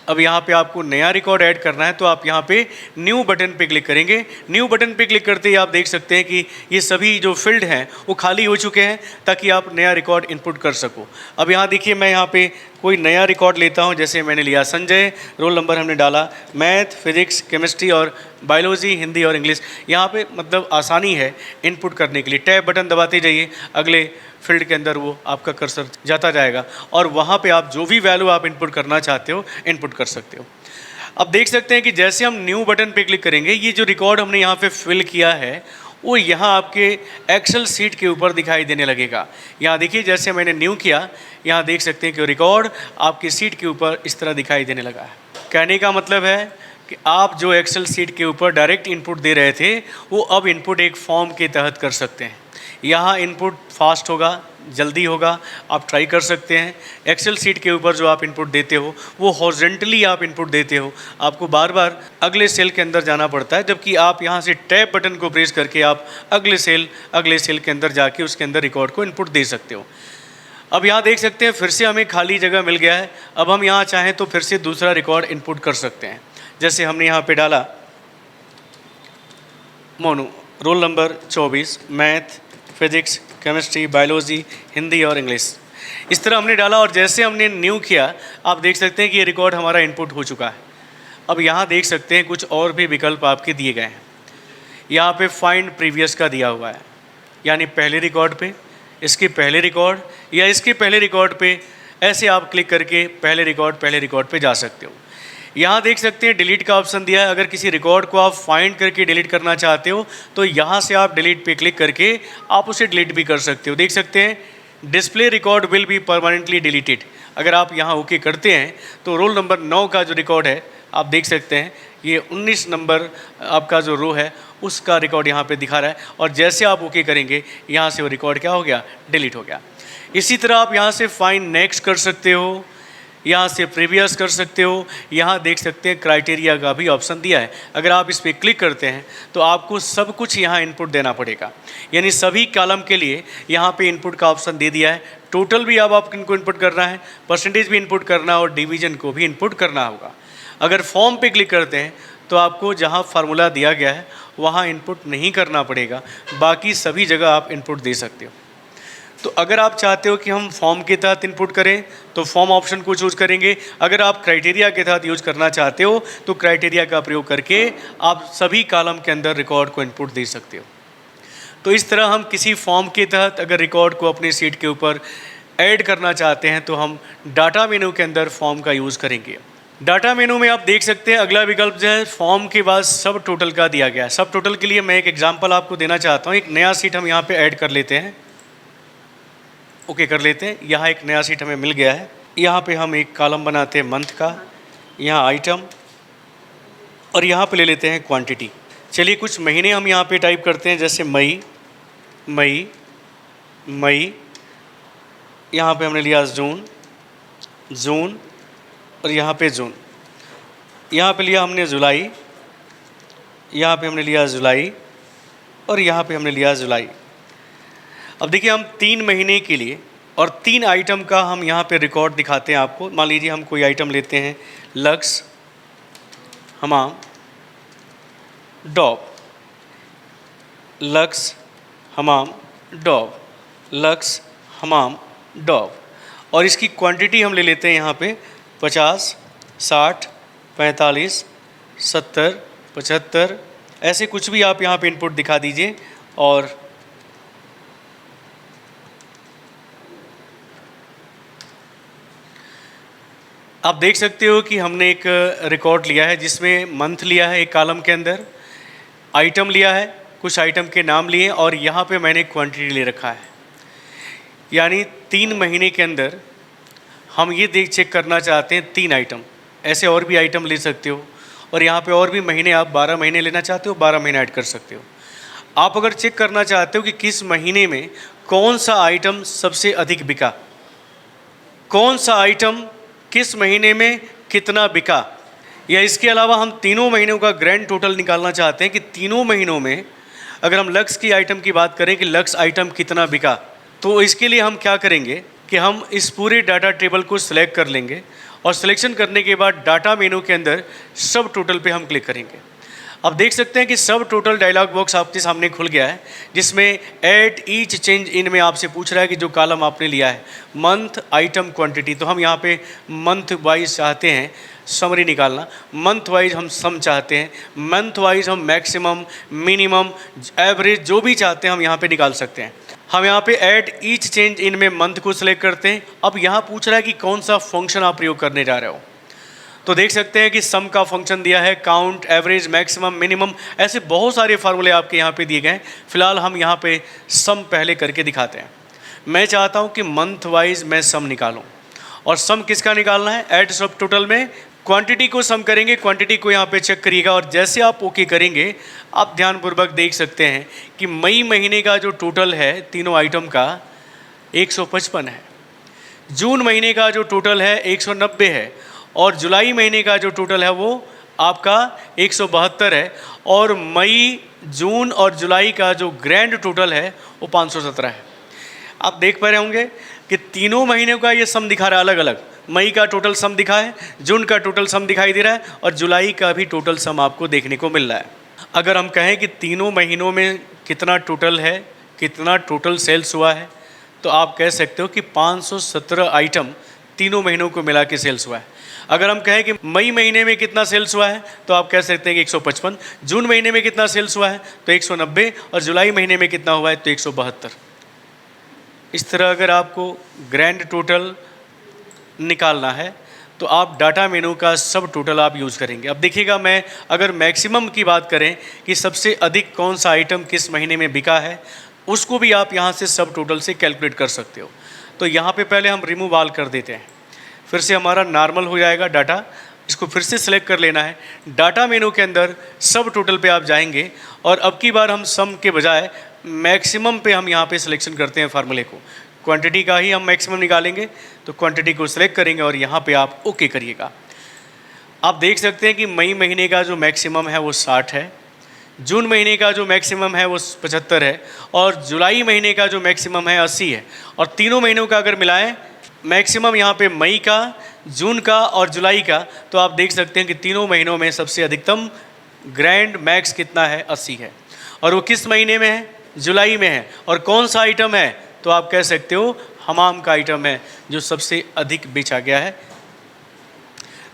अब यहाँ पे आपको नया रिकॉर्ड ऐड करना है तो आप यहाँ पे न्यू बटन पे क्लिक करेंगे। न्यू बटन पे क्लिक करते ही आप देख सकते हैं कि ये सभी जो फील्ड हैं वो खाली हो चुके हैं ताकि आप नया रिकॉर्ड इनपुट कर सको। अब यहाँ देखिए मैं यहाँ पे कोई नया रिकॉर्ड लेता हूँ, जैसे मैंने लिया संजय, रोल नंबर हमने डाला, मैथ, फिजिक्स, केमिस्ट्री और बायोलॉजी, हिंदी और इंग्लिश। यहाँ पे मतलब आसानी है इनपुट करने के लिए। टैब बटन दबाते जाइए, अगले फील्ड के अंदर वो आपका कर्सर जाता जाएगा और वहाँ पे आप जो भी वैल्यू आप इनपुट करना चाहते हो इनपुट कर सकते हो। अब देख सकते हैं कि जैसे हम न्यू बटन पे क्लिक करेंगे, ये जो रिकॉर्ड हमने यहाँ पे फिल किया है वो यहाँ आपके एक्सेल सीट के ऊपर दिखाई देने लगेगा। यहाँ देखिए जैसे मैंने न्यू किया, यहाँ देख सकते हैं कि रिकॉर्ड आपकी सीट के ऊपर इस तरह दिखाई देने लगा है। कहने का मतलब है कि आप जो एक्सेल सीट के ऊपर डायरेक्ट इनपुट दे रहे थे वो अब इनपुट एक फॉर्म के तहत कर सकते हैं। यहाँ इनपुट फास्ट होगा, जल्दी होगा, आप ट्राई कर सकते हैं। एक्सेल सीट के ऊपर जो आप इनपुट देते हो वो हॉरिजॉन्टली आप इनपुट देते हो, आपको बार बार अगले सेल के अंदर जाना पड़ता है, जबकि आप यहाँ से टैब बटन को प्रेस करके आप अगले सेल के अंदर जाके उसके अंदर रिकॉर्ड को इनपुट दे सकते हो। अब यहाँ देख सकते हैं फिर से हमें खाली जगह मिल गया है। अब हम यहाँ चाहें तो फिर से दूसरा रिकॉर्ड इनपुट कर सकते हैं। जैसे हमने यहाँ पे डाला Monu, roll number 24, math, physics, chemistry, biology, Hindi और इंग्लिश। इस तरह हमने डाला और जैसे हमने न्यू किया आप देख सकते हैं कि ये रिकॉर्ड हमारा इनपुट हो चुका है। अब यहाँ देख सकते हैं कुछ और भी विकल्प आपके दिए गए हैं। यहाँ पे फाइंड प्रीवियस का दिया हुआ है, यानी पहले रिकॉर्ड पे, इसके पहले रिकॉर्ड या इसके पहले रिकॉर्ड पे ऐसे आप क्लिक करके पहले रिकॉर्ड पे जा सकते हो। यहाँ देख सकते हैं डिलीट का ऑप्शन दिया है। अगर किसी रिकॉर्ड को आप फाइंड करके डिलीट करना चाहते हो तो यहाँ से आप डिलीट पे क्लिक करके आप उसे डिलीट भी कर सकते हो। देख सकते हैं display record will be permanently deleted. अगर आप यहाँ ओके करते हैं तो रोल नंबर 9 का जो रिकॉर्ड है आप देख सकते हैं ये 19 नंबर आपका जो रो है उसका रिकॉर्ड यहाँ पे दिखा रहा है और जैसे आप ओके करेंगे यहाँ से वो रिकॉर्ड क्या हो गया, डिलीट हो गया। इसी तरह आप यहाँ से फाइंड नेक्स्ट कर सकते हो, यहाँ से प्रीवियस कर सकते हो। यहाँ देख सकते हैं क्राइटेरिया का भी ऑप्शन दिया है। अगर आप इस पर क्लिक करते हैं तो आपको सब कुछ यहाँ इनपुट देना पड़ेगा, यानी सभी कॉलम के लिए यहाँ पे इनपुट का ऑप्शन दे दिया है। टोटल भी अब आप इनको इनपुट करना है, परसेंटेज भी इनपुट करना और डिवीजन को भी इनपुट करना होगा। अगर फॉर्म पे क्लिक करते हैं तो आपको जहाँ फार्मूला दिया गया है वहाँ इनपुट नहीं करना पड़ेगा, बाकी सभी जगह आप इनपुट दे सकते हो। तो अगर आप चाहते हो कि हम फॉर्म के तहत इनपुट करें तो फॉर्म ऑप्शन को चूज करेंगे। अगर आप क्राइटेरिया के तहत यूज करना चाहते हो तो क्राइटेरिया का प्रयोग करके आप सभी कॉलम के अंदर रिकॉर्ड को इनपुट दे सकते हो। तो इस तरह हम किसी फॉर्म के तहत अगर रिकॉर्ड को अपनी सीट के ऊपर ऐड करना चाहते हैं तो हम डाटा मेनू के अंदर फॉर्म का यूज़ करेंगे। डाटा मेनू में आप देख सकते हैं अगला विकल्प जो है फॉर्म के बाद सब टोटल का दिया गया है। सब टोटल के लिए मैं एक एग्जाम्पल आपको देना चाहता हूँ। एक नया सीट हम यहाँ पे ऐड कर लेते हैं, ओके कर लेते हैं। यहाँ एक नया सीट हमें मिल गया है। यहाँ पे हम एक कॉलम बनाते हैं मंथ का, यहाँ आइटम और यहाँ पे ले लेते हैं क्वांटिटी। चलिए कुछ महीने हम यहाँ पे टाइप करते हैं, जैसे मई मई मई, यहाँ पे हमने लिया जून जून और यहाँ पे जून, यहाँ पे लिया हमने जुलाई, यहाँ पे हमने लिया जुलाई और यहाँ पे हमने लिया जुलाई। अब देखिए हम 3 महीने के लिए और 3 आइटम का हम यहाँ पे रिकॉर्ड दिखाते हैं आपको। मान लीजिए हम कोई आइटम लेते हैं, लक्स, हमाम, डॉब, लक्स, हमाम, डॉब, लक्स, हमाम, डॉब और इसकी क्वांटिटी हम ले लेते हैं यहाँ पे 50, 60, 45, 70, 75, ऐसे कुछ भी आप यहाँ पे इनपुट दिखा दीजिए। और आप देख सकते हो कि हमने एक रिकॉर्ड लिया है जिसमें मंथ लिया है एक कॉलम के अंदर, आइटम लिया है, कुछ आइटम के नाम लिए और यहाँ पे मैंने क्वांटिटी ले रखा है। यानी 3 महीने के अंदर हम ये चेक करना चाहते हैं 3 आइटम, ऐसे और भी आइटम ले सकते हो और यहाँ पे और भी महीने, आप 12 महीने लेना चाहते हो 12 महीने ऐड कर सकते हो। आप अगर चेक करना चाहते हो कि किस महीने में कौन सा आइटम सबसे अधिक बिका, कौन सा आइटम किस महीने में कितना बिका, या इसके अलावा हम तीनों महीनों का ग्रैंड टोटल निकालना चाहते हैं कि तीनों महीनों में अगर हम लक्स की आइटम की बात करें कि लक्स आइटम कितना बिका, तो इसके लिए हम क्या करेंगे कि हम इस पूरे डाटा टेबल को सिलेक्ट कर लेंगे और सिलेक्शन करने के बाद डाटा मेनू के अंदर सब टोटल पे हम क्लिक करेंगे। अब देख सकते हैं कि सब टोटल डायलॉग बॉक्स आपके सामने खुल गया है, जिसमें एट ईच चेंज इन में आपसे पूछ रहा है कि जो कॉलम आपने लिया है मंथ आइटम क्वांटिटी, तो हम यहाँ पे मंथ वाइज चाहते हैं समरी निकालना, मंथ वाइज हम सम चाहते हैं, मंथ वाइज हम मैक्सिमम मिनिमम एवरेज जो भी चाहते हैं हम यहाँ पे निकाल सकते हैं। हम यहाँ पे एट ईच चेंज इन में मंथ को सिलेक्ट करते हैं। अब यहाँ पूछ रहा है कि कौन सा फंक्शन आप प्रयोग करने जा रहे हो, तो देख सकते हैं कि सम का फंक्शन दिया है, काउंट, एवरेज, मैक्सिमम, मिनिमम, ऐसे बहुत सारे फार्मूले आपके यहाँ पे दिए गए हैं। फिलहाल हम यहाँ पे सम पहले करके दिखाते हैं। मैं चाहता हूँ कि मंथ वाइज मैं सम निकालूँ, और सम किसका निकालना है, ऐड सब टोटल में क्वांटिटी को सम करेंगे। क्वांटिटी को यहाँ पे चेक करिएगा और जैसे आप ओके करेंगे आप ध्यानपूर्वक देख सकते हैं कि मई महीने का जो टोटल है तीनों आइटम का 155 है, जून महीने का जो टोटल है 190 है, और जुलाई महीने का जो टोटल है वो आपका 172 है, और मई, जून और जुलाई का जो ग्रैंड टोटल है वो 517 है। आप देख पा रहे होंगे कि तीनों महीनों का ये सम दिखा रहा है अलग अलग। मई का टोटल सम दिखा है, जून का टोटल सम दिखाई दे रहा है, और जुलाई का भी टोटल सम आपको देखने को मिल रहा है। अगर हम कहें कि तीनों महीनों में कितना टोटल है, कितना टोटल सेल्स हुआ है, तो आप कह सकते हो कि 517 आइटम तीनों महीनों को मिला के सेल्स हुआ है। अगर हम कहें कि मई महीने में कितना सेल्स हुआ है, तो आप कह सकते हैं कि 155, जून महीने में कितना सेल्स हुआ है तो 190, और जुलाई महीने में कितना हुआ है तो 172। इस तरह अगर आपको ग्रैंड टोटल निकालना है तो आप डाटा मेनू का सब टोटल आप यूज़ करेंगे। अब देखिएगा, मैं अगर मैक्सिमम की बात करें कि सबसे अधिक कौन सा आइटम किस महीने में बिका है, उसको भी आप यहाँ से सब टोटल से कैलकुलेट कर सकते हो। तो यहाँ पे पहले हम रिमूव ऑल कर देते हैं, फिर से हमारा नॉर्मल हो जाएगा डाटा। इसको फिर से सिलेक्ट कर लेना है, डाटा मेनू के अंदर सब टोटल पे आप जाएंगे, और अब की बार हम सम के बजाय मैक्सिमम पे हम यहाँ पे सिलेक्शन करते हैं फार्मूले को। क्वांटिटी का ही हम मैक्सिमम निकालेंगे, तो क्वांटिटी को सिलेक्ट करेंगे और यहाँ पे आप ओके करिएगा। आप देख सकते हैं कि मई महीने का जो मैक्सिमम है वो 60 है, जून महीने का जो मैक्सिमम है वो 75 है, और जुलाई महीने का जो मैक्सिमम है 80 है। और तीनों महीनों का अगर मिलाएं मैक्सिमम यहाँ पे मई का, जून का और जुलाई का, तो आप देख सकते हैं कि तीनों महीनों में सबसे अधिकतम ग्रैंड मैक्स कितना है, 80 है। और वो किस महीने में है, जुलाई में है। और कौन सा आइटम है, तो आप कह सकते हो हमाम का आइटम है जो सबसे अधिक बेचा गया है।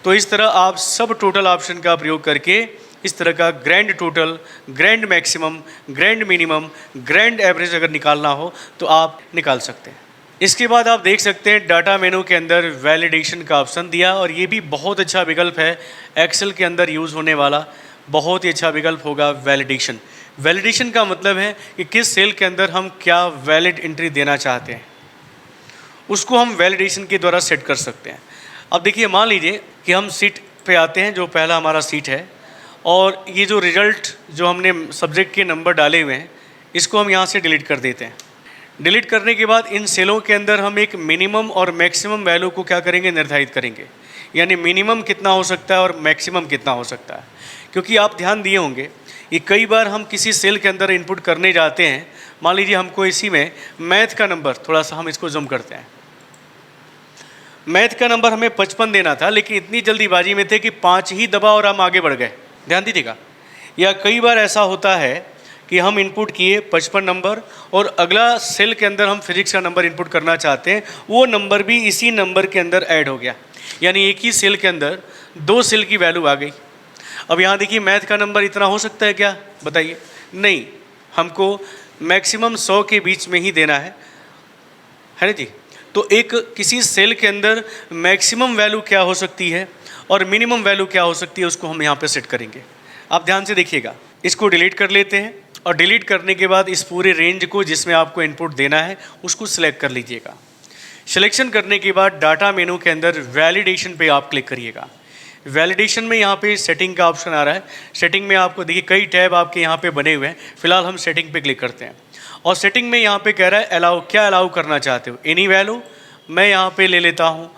तो इस तरह आप सब टोटल ऑप्शन का प्रयोग करके इस तरह का grand total, grand maximum, grand minimum, grand average अगर निकालना हो तो आप निकाल सकते हैं। इसके बाद आप देख सकते हैं डाटा मेनू के अंदर वैलिडेशन का ऑप्शन दिया, और ये भी बहुत अच्छा विकल्प है, एक्सेल के अंदर यूज़ होने वाला बहुत ही अच्छा विकल्प होगा वैलिडेशन। वैलिडेशन का मतलब है कि किस सेल के अंदर हम क्या वैलिड एंट्री देना चाहते हैं, उसको हम वैलिडेशन के द्वारा सेट कर सकते हैं। अब देखिए, मान लीजिए कि हम सीट पे आते हैं, जो पहला हमारा सीट है, और ये जो रिजल्ट जो हमने सब्जेक्ट के नंबर डाले हुए हैं इसको हम यहाँ से डिलीट कर देते हैं। डिलीट करने के बाद इन सेलों के अंदर हम एक मिनिमम और मैक्सिमम वैल्यू को क्या करेंगे, निर्धारित करेंगे। यानी मिनिमम कितना हो सकता है और मैक्सिमम कितना हो सकता है। क्योंकि आप ध्यान दिए होंगे कि कई बार हम किसी सेल के अंदर इनपुट करने जाते हैं, मान लीजिए हमको इसी में मैथ का नंबर, थोड़ा सा हम इसको जूम करते हैं, मैथ का नंबर हमें 55 देना था, लेकिन इतनी जल्दीबाजी में थे कि 5 ही दबा और हम आगे बढ़ गए। ध्यान दीजिएगा। या कई बार ऐसा होता है कि हम इनपुट किए 55 नंबर, और अगला सेल के अंदर हम फिजिक्स का नंबर इनपुट करना चाहते हैं, वो नंबर भी इसी नंबर के अंदर ऐड हो गया। यानी एक ही सेल के अंदर 2 सेल की वैल्यू आ गई। अब यहाँ देखिए, मैथ का नंबर इतना हो सकता है क्या, बताइए? नहीं, हमको मैक्सिमम 100 के बीच में ही देना है ना जी। तो एक किसी सेल के अंदर मैक्सिमम वैल्यू क्या हो सकती है और मिनिमम वैल्यू क्या हो सकती है, उसको हम यहाँ पे सेट करेंगे। आप ध्यान से देखिएगा। इसको डिलीट कर लेते हैं, और डिलीट करने के बाद इस पूरे रेंज को जिसमें आपको इनपुट देना है उसको सिलेक्ट कर लीजिएगा। सिलेक्शन करने के बाद डाटा मेनू के अंदर वैलिडेशन पे आप क्लिक करिएगा। वैलिडेशन में यहाँ पे सेटिंग का ऑप्शन आ रहा है। सेटिंग में आपको देखिए कई टैब आपके यहाँ पे बने हुए हैं। फिलहाल हम सेटिंग पे क्लिक करते हैं और सेटिंग में यहाँ पे कह रहा है अलाउ, क्या अलाउ करना चाहते हो, एनी वैल्यू। मैं यहाँ पे ले लेता हूँ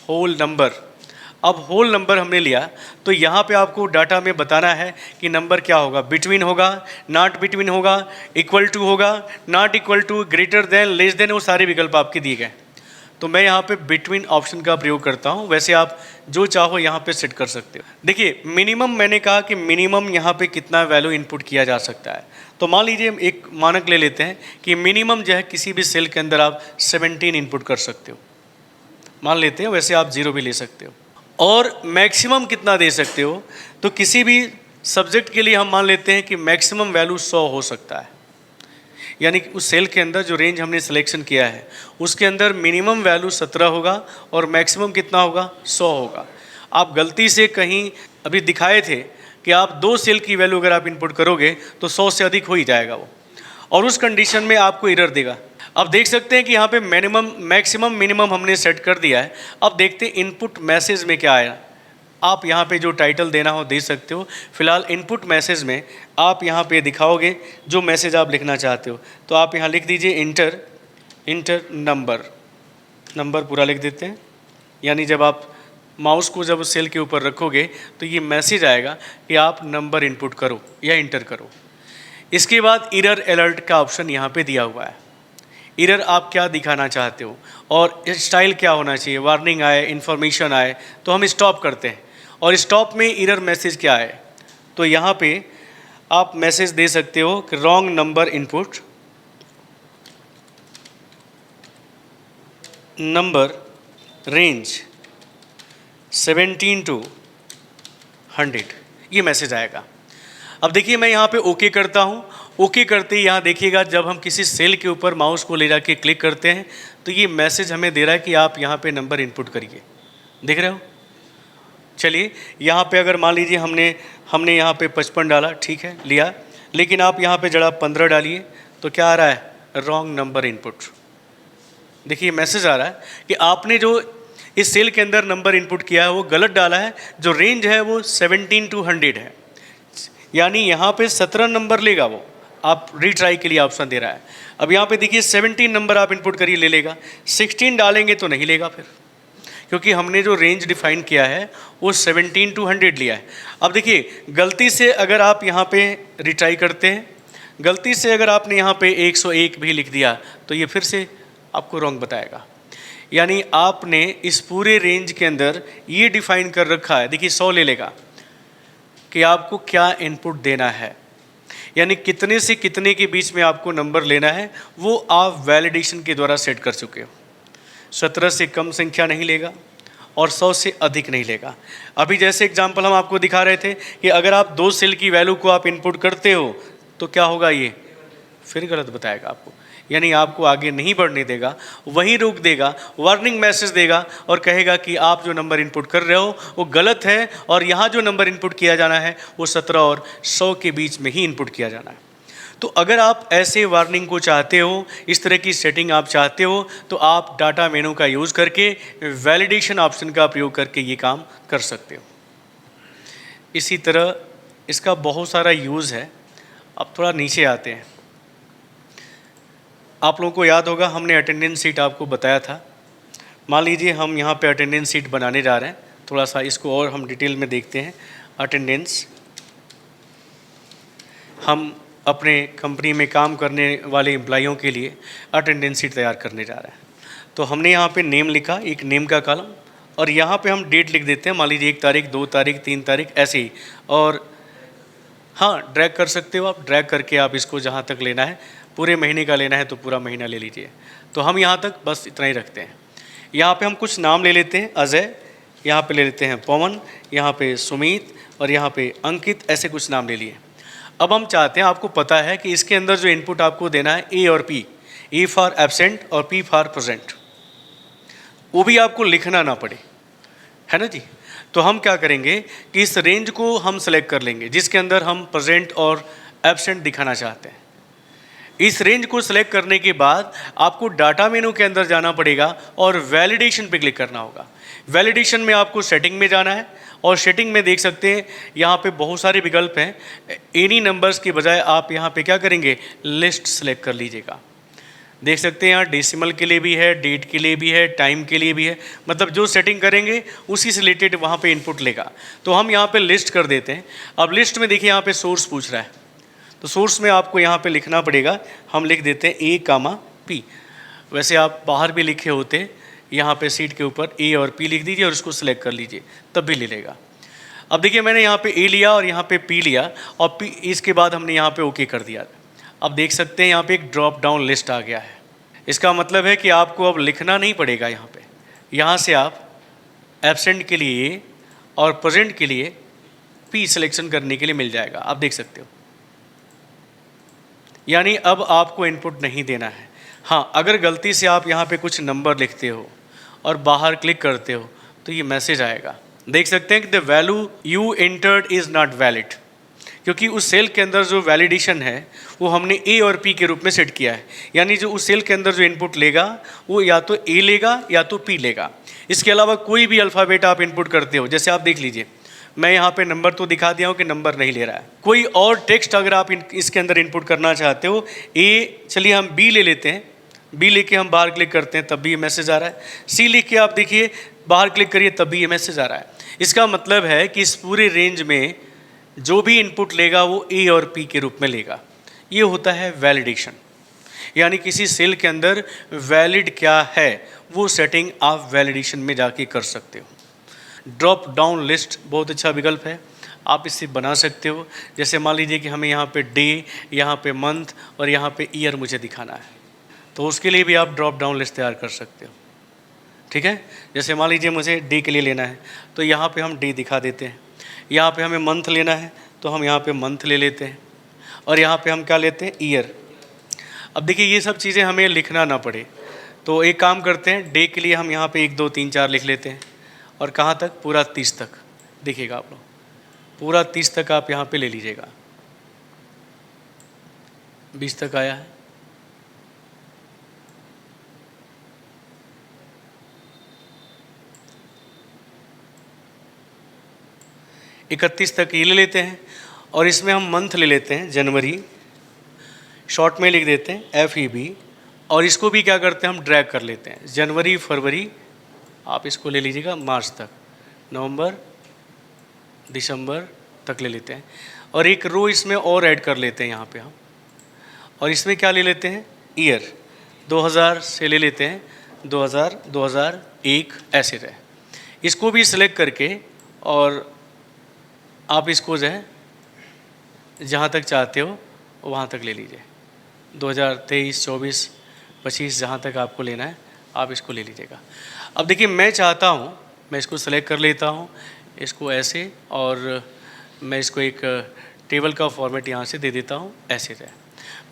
होल नंबर। अब होल नंबर हमने लिया तो यहाँ पे आपको डाटा में बताना है कि नंबर क्या होगा, बिटवीन होगा, नॉट बिटवीन होगा, इक्वल टू होगा, not equal to, greater than, less than, वो सारे विकल्प आपके दिए गए। तो मैं यहाँ पे बिटवीन ऑप्शन का प्रयोग करता हूँ। वैसे आप जो चाहो यहाँ पे सेट कर सकते हो। देखिए मिनिमम, मैंने कहा कि मिनिमम यहाँ पे कितना वैल्यू इनपुट किया जा सकता है। तो मान लीजिए एक मानक ले लेते हैं कि मिनिमम जो है किसी भी सेल के अंदर आप 17 इनपुट कर सकते हो, मान लेते हैं। वैसे आप 0 भी ले सकते हो। और मैक्सिमम कितना दे सकते हो, तो किसी भी सब्जेक्ट के लिए हम मान लेते हैं कि मैक्सिमम वैल्यू 100 हो सकता है। यानी कि उस सेल के अंदर जो रेंज हमने सिलेक्शन किया है उसके अंदर मिनिमम वैल्यू 17 होगा और मैक्सिमम कितना होगा, 100 होगा। आप गलती से कहीं अभी दिखाए थे कि आप 2 सेल की वैल्यू अगर आप इनपुट करोगे तो 100 से अधिक हो ही जाएगा वो, और उस कंडीशन में आपको एरर देगा। अब देख सकते हैं कि यहाँ पे मिनिमम, मैक्सिमम, मिनिमम हमने सेट कर दिया है। अब देखते हैं इनपुट मैसेज में क्या आया। आप यहाँ पे जो टाइटल देना हो दे सकते हो। फिलहाल इनपुट मैसेज में आप यहाँ पे दिखाओगे जो मैसेज आप लिखना चाहते हो। तो आप यहाँ लिख दीजिए इंटर नंबर पूरा लिख देते हैं। यानी जब आप माउस को जब सेल के ऊपर रखोगे तो ये मैसेज आएगा कि आप नंबर इनपुट करो या इंटर करो। इसके बाद एरर अलर्ट का ऑप्शन यहाँ पे दिया हुआ है। एरर आप क्या दिखाना चाहते हो और स्टाइल क्या होना चाहिए, वार्निंग आए, इन्फॉर्मेशन आए, तो हम स्टॉप करते हैं। और स्टॉप में एरर मैसेज क्या आए, तो यहाँ पे आप मैसेज दे सकते हो कि wrong number input, number range 17 to 100, ये मैसेज आएगा। अब देखिए मैं यहाँ पे ओके करता हूँ। ओके करते ही यहाँ देखिएगा जब हम किसी सेल के ऊपर माउस को ले जाके क्लिक करते हैं तो ये मैसेज हमें दे रहा है कि आप यहाँ पे नंबर इनपुट करिए। देख रहे हो। चलिए यहाँ पे अगर मान लीजिए हमने यहाँ पे 55 डाला, ठीक है, लिया, लेकिन आप यहाँ पे जरा 15 डालिए तो क्या आ रहा है, रॉन्ग नंबर इनपुट। देखिए मैसेज आ रहा है कि आपने जो इस सेल के अंदर नंबर इनपुट किया है वो गलत डाला है। जो रेंज है वो 17 to 100 है, यानी यहाँ पे 17 नंबर लेगा वो। आप रीट्राई के लिए ऑप्शन दे रहा है। अब यहाँ पे देखिए 17 नंबर आप इनपुट करिए, ले लेगा। 16 डालेंगे तो नहीं लेगा फिर, क्योंकि हमने जो रेंज डिफाइन किया है वो 17 to 100 लिया है। अब देखिए गलती से अगर आप यहाँ पे रिट्राई करते हैं, गलती से अगर आपने यहाँ पे 101 भी लिख दिया तो ये फिर से आपको रॉन्ग बताएगा। यानी आपने इस पूरे रेंज के अंदर ये डिफाइन कर रखा है, देखिए 100 ले लेगा कि आपको क्या इनपुट देना है, यानी कितने से कितने के बीच में आपको नंबर लेना है वो आप वैलिडेशन के द्वारा सेट कर चुके हो। 17 से कम संख्या नहीं लेगा और 100 से अधिक नहीं लेगा। अभी जैसे एग्जांपल हम आपको दिखा रहे थे कि अगर आप 2 सेल की वैल्यू को आप इनपुट करते हो तो क्या होगा, ये फिर गलत बताएगा आपको, यानी आपको आगे नहीं बढ़ने देगा, वहीं रोक देगा, वार्निंग मैसेज देगा और कहेगा कि आप जो नंबर इनपुट कर रहे हो वो गलत है और यहाँ जो नंबर इनपुट किया जाना है वो 17 और 100 के बीच में ही इनपुट किया जाना है। तो अगर आप ऐसे वार्निंग को चाहते हो, इस तरह की सेटिंग आप चाहते हो, तो आप डाटा मेनू का यूज़ करके वैलिडेशन ऑप्शन का प्रयोग करके ये काम कर सकते हो। इसी तरह इसका बहुत सारा यूज़ है। अब थोड़ा नीचे आते हैं। आप लोगों को याद होगा हमने अटेंडेंस शीट आपको बताया था। मान लीजिए हम यहाँ पे अटेंडेंस शीट बनाने जा रहे हैं। थोड़ा सा इसको और हम डिटेल में देखते हैं। अटेंडेंस, हम अपने कंपनी में काम करने वाले एम्प्लॉइयों के लिए अटेंडेंस शीट तैयार करने जा रहे हैं। तो हमने यहाँ पे नेम लिखा, एक नेम का कॉलम, और यहाँ पे हम डेट लिख देते हैं। मान लीजिए 1 तारीख, 2 तारीख, 3 तारीख, ऐसे ही। और हाँ, ड्रैग कर सकते हो आप, ड्रैग करके आप इसको जहाँ तक लेना है, पूरे महीने का लेना है तो पूरा महीना ले लीजिए। तो हम यहाँ तक बस इतना ही रखते हैं। यहाँ पे हम कुछ नाम ले लेते हैं, अजय, यहाँ पे ले लेते हैं पवन, यहाँ पे सुमित और यहाँ पे अंकित, ऐसे कुछ नाम ले लिए। अब हम चाहते हैं, आपको पता है कि इसके अंदर जो इनपुट आपको देना है ए और पी, ए फॉर एब्सेंट और पी फॉर प्रेजेंट, वो भी आपको लिखना ना पड़े, है ना जी। तो हम क्या करेंगे कि इस रेंज को हम सेलेक्ट कर लेंगे जिसके अंदर हम प्रेजेंट और एब्सेंट दिखाना चाहते हैं। इस रेंज को सिलेक्ट करने के बाद आपको डाटा मेनू के अंदर जाना पड़ेगा और वैलिडेशन पे क्लिक करना होगा। वैलिडेशन में आपको सेटिंग में जाना है और सेटिंग में देख सकते हैं यहाँ पे बहुत सारे विकल्प हैं। एनी नंबर्स की बजाय आप यहाँ पे क्या करेंगे, लिस्ट सेलेक्ट कर लीजिएगा। देख सकते हैं यहाँ डेसिमल के लिए भी है, डेट के लिए भी है, टाइम के लिए भी है, मतलब जो सेटिंग करेंगे उसी से रिलेटेड वहाँ पे इनपुट लेगा। तो हम यहाँ पे लिस्ट कर देते हैं। अब लिस्ट में देखिए यहाँ पे सोर्स पूछ रहा है, तो सोर्स में आपको यहाँ पे लिखना पड़ेगा। हम लिख देते हैं ए कामा पी। वैसे आप बाहर भी लिखे होते, यहाँ पे सीट के ऊपर ए और पी लिख दीजिए और उसको सिलेक्ट कर लीजिए, तब भी ले लेगा। अब देखिए मैंने यहाँ पे ए लिया और यहाँ पे पी लिया और पी, इसके बाद हमने यहाँ पे ओके कर दिया। अब देख सकते हैं यहाँ पे एक ड्रॉप डाउन लिस्ट आ गया है। इसका मतलब है कि आपको अब लिखना नहीं पड़ेगा यहाँ पे। यहाँ से आप एब्सेंट के लिए ए और प्रेजेंट के लिए पी सिलेक्शन करने के लिए मिल जाएगा। आप देख सकते हो, यानी अब आपको इनपुट नहीं देना है। हाँ, अगर गलती से आप यहाँ पे कुछ नंबर लिखते हो और बाहर क्लिक करते हो तो ये मैसेज आएगा। देख सकते हैं कि the value you entered is not valid, क्योंकि उस सेल के अंदर जो वैलिडेशन है वो हमने ए और पी के रूप में सेट किया है। यानी जो उस सेल के अंदर जो इनपुट लेगा वो या तो ए लेगा या तो पी लेगा। इसके अलावा कोई भी अल्फ़ाबेट आप इनपुट करते हो, जैसे आप देख लीजिए मैं यहाँ पे नंबर तो दिखा दिया हूँ कि नंबर नहीं ले रहा है। कोई और टेक्स्ट अगर आप इसके अंदर इनपुट करना चाहते हो, ए, चलिए हम बी ले लेते हैं, बी लेके हम बाहर क्लिक करते हैं तब भी ये मैसेज आ रहा है। सी लिख के आप देखिए बाहर क्लिक करिए तब भी ये मैसेज आ रहा है। इसका मतलब है कि इस पूरे रेंज में जो भी इनपुट लेगा वो ए और पी के रूप में लेगा। ये होता है वैलिडेशन, यानी किसी सेल के अंदर वैलिड क्या है वो सेटिंग आप वैलिडेशन में जाके कर सकते हो। ड्रॉप डाउन लिस्ट बहुत अच्छा विकल्प है, आप इससे बना सकते हो। जैसे मान लीजिए कि हमें यहाँ पे डे, यहाँ पे मंथ और यहाँ पे ईयर मुझे दिखाना है, तो उसके लिए भी आप ड्रॉप डाउन लिस्ट तैयार कर सकते हो। ठीक है, जैसे मान लीजिए मुझे डे के लिए लेना है तो यहाँ पे हम डे दिखा देते हैं। यहाँ पे हमें मंथ लेना है तो हम यहाँ पे मंथ ले लेते हैं और यहाँ पे हम क्या लेते हैं, ईयर। अब देखिए ये सब चीज़ें हमें लिखना ना पड़े, तो एक काम करते हैं, डे के लिए हम यहाँ पे 1 2 3 4 लिख लेते हैं और कहाँ तक, पूरा 30 तक। देखिएगा आप लोग, पूरा 30 तक आप यहाँ पे ले लीजिएगा। 20 तक आया है, इकतीस तक ये ले लेते हैं और इसमें हम मंथ ले लेते हैं, जनवरी, शॉर्ट में लिख देते हैं FEB और इसको भी क्या करते हैं हम ड्रैग कर लेते हैं, जनवरी फरवरी आप इसको ले लीजिएगा मार्च तक, नवंबर दिसंबर तक ले लेते हैं और एक रो इसमें और ऐड कर लेते हैं यहाँ पे हम, और इसमें क्या ले लेते हैं, ईयर 2000 से ले लेते हैं 2000 2001 ऐसे रहे। इसको भी सिलेक्ट करके और आप इसको जो है जहाँ तक चाहते हो वहाँ तक ले लीजिए, 2023 24 25 जहाँ तक आपको लेना है आप इसको ले लीजिएगा। अब देखिए मैं चाहता हूँ, मैं इसको सेलेक्ट कर लेता हूँ, इसको ऐसे, और मैं इसको एक टेबल का फॉर्मेट यहाँ से दे देता हूँ, ऐसे रहे।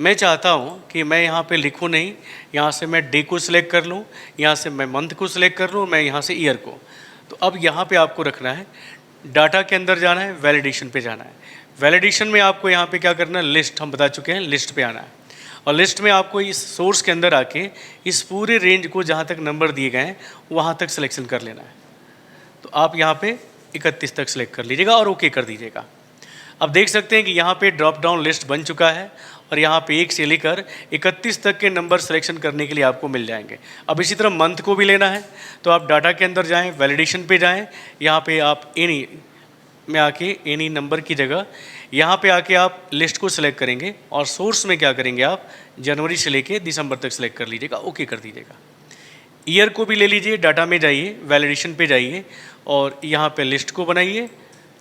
मैं चाहता हूँ कि मैं यहाँ पे लिखूँ नहीं, यहाँ से मैं डे को सिलेक्ट कर लूँ, यहाँ से मैं मंथ को सिलेक्ट कर लूँ, मैं यहाँ से ईयर को। तो अब यहाँ पे आपको रखना है, डाटा के अंदर जाना है, वैलिडेशन पे जाना है। वैलिडेशन में आपको यहाँ पे क्या करना है, लिस्ट हम बता चुके हैं, लिस्ट पे आना है और लिस्ट में आपको इस सोर्स के अंदर आके इस पूरे रेंज को जहाँ तक नंबर दिए गए हैं वहाँ तक सिलेक्शन कर लेना है। तो आप यहाँ पे 31 तक सिलेक्ट कर लीजिएगा और ओके कर दीजिएगा। अब देख सकते हैं कि यहाँ पे ड्रॉप डाउन लिस्ट बन चुका है और यहाँ पे 1 से लेकर 31 तक के नंबर सिलेक्शन करने के लिए आपको मिल जाएंगे। अब इसी तरह मंथ को भी लेना है तो आप डाटा के अंदर जाएं, वैलिडेशन पे जाएं, यहाँ पे आप एनी में आके एनी नंबर की जगह यहाँ पे आके आप लिस्ट को सिलेक्ट करेंगे और सोर्स में क्या करेंगे, आप जनवरी से लेके दिसंबर तक सिलेक्ट कर लीजिएगा, ओके कर दीजिएगा। ईयर को भी ले लीजिए, डाटा में जाइए, वैलिडेशन पे जाइए और यहाँ पे लिस्ट को बनाइए,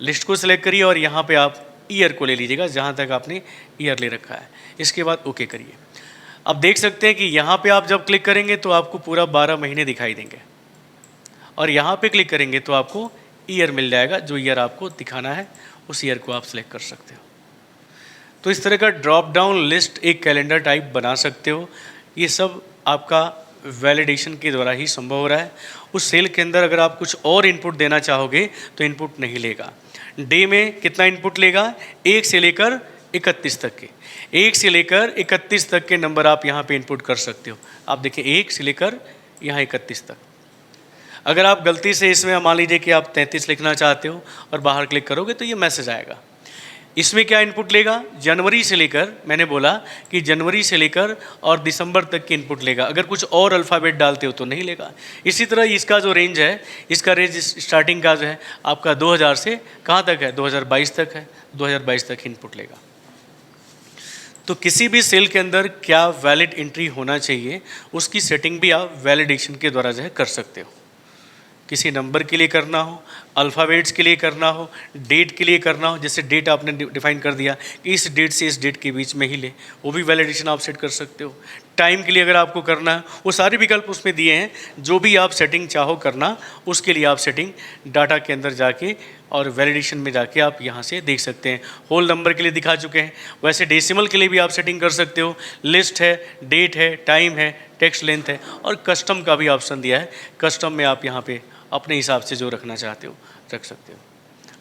लिस्ट को सिलेक्ट करिए और यहाँ पे आप ईयर को ले लीजिएगा जहाँ तक आपने ईयर ले रखा है। इसके बाद ओके करिए। अब देख सकते हैं कि यहाँ पे आप जब क्लिक करेंगे तो आपको पूरा 12 महीने दिखाई देंगे और यहाँ पे क्लिक करेंगे तो आपको ईयर मिल जाएगा, जो ईयर आपको दिखाना है उस ईयर को आप सिलेक्ट कर सकते हो। तो इस तरह का ड्रॉप डाउन लिस्ट एक कैलेंडर टाइप बना सकते हो। ये सब आपका वैलिडेशन के द्वारा ही संभव हो रहा है। उस सेल के अंदर अगर आप कुछ और इनपुट देना चाहोगे तो इनपुट नहीं लेगा। डे में कितना इनपुट लेगा, 1 से लेकर 31 तक के, 1 से लेकर 31 तक के नंबर आप यहाँ पे इनपुट कर सकते हो। आप देखिए 1 से लेकर यहाँ 31 तक। अगर आप गलती से इसमें मान लीजिए कि आप 33 लिखना चाहते हो और बाहर क्लिक करोगे तो ये मैसेज आएगा। इसमें क्या इनपुट लेगा, जनवरी से लेकर, मैंने बोला कि जनवरी से लेकर और दिसंबर तक की इनपुट लेगा। अगर कुछ और अल्फ़ाबेट डालते हो तो नहीं लेगा। इसी तरह इसका जो रेंज है, इसका रेंज स्टार्टिंग का जो है आपका 2000 से कहाँ तक है, 2022 तक है, 2022 तक इनपुट लेगा। तो किसी भी सेल के अंदर क्या वैलिड एंट्री होना चाहिए उसकी सेटिंग भी आप वैलिडेशन के द्वारा जो है कर सकते हो। किसी नंबर के लिए करना हो, अल्फ़ाबेट्स के लिए करना हो, डेट के लिए करना हो, जैसे डेट आपने डिफाइन कर दिया कि इस डेट से इस डेट के बीच में ही ले, वो भी वैलिडेशन आप सेट कर सकते हो। टाइम के लिए अगर आपको करना है, वो सारे विकल्प उसमें दिए हैं। जो भी आप सेटिंग चाहो करना, उसके लिए आप सेटिंग डाटा के अंदर जाके और वैलिडेशन में जाके आप यहाँ से देख सकते हैं। होल नंबर के लिए दिखा चुके हैं, वैसे डेसिमल के लिए भी आप सेटिंग कर सकते हो। लिस्ट है, डेट है, टाइम है, टेक्स्ट लेंथ है और कस्टम का भी ऑप्शन दिया है। कस्टम में आप यहाँ पे अपने हिसाब से जो रखना चाहते हो रख सकते हो।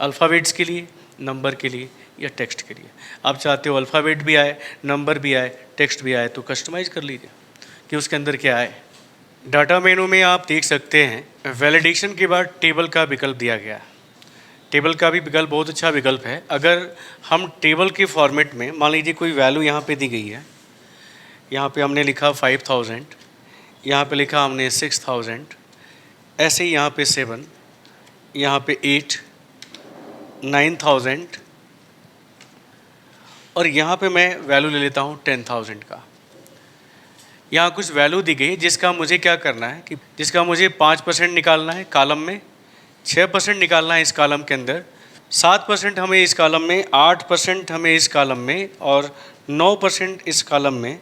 अल्फ़ाबेट्स के लिए, नंबर के लिए या टेक्स्ट के लिए, आप चाहते हो अल्फ़ाबेट भी आए, नंबर भी आए, टेक्स्ट भी आए, तो कस्टमाइज़ कर लीजिए कि उसके अंदर क्या आए। डाटा मेनू में आप देख सकते हैं वैलिडेशन के बाद टेबल का विकल्प दिया गया है। टेबल का भी विकल्प बहुत अच्छा विकल्प है। अगर हम टेबल के फॉर्मेट में मान लीजिए कोई वैल्यू यहाँ पे दी गई है, यहाँ पे हमने लिखा 5000, यहाँ पे लिखा हमने 6000, ऐसे ही यहाँ पे 7, यहाँ पे 8, 9000 और यहाँ पे मैं वैल्यू ले लेता हूँ 10,000 का। यहाँ कुछ वैल्यू दी गई जिसका मुझे क्या करना है कि जिसका मुझे 5% निकालना है कॉलम में, 6% निकालना है इस कॉलम के अंदर, 7% हमें इस कॉलम में, 8% हमें इस कॉलम में और 9% इस कॉलम में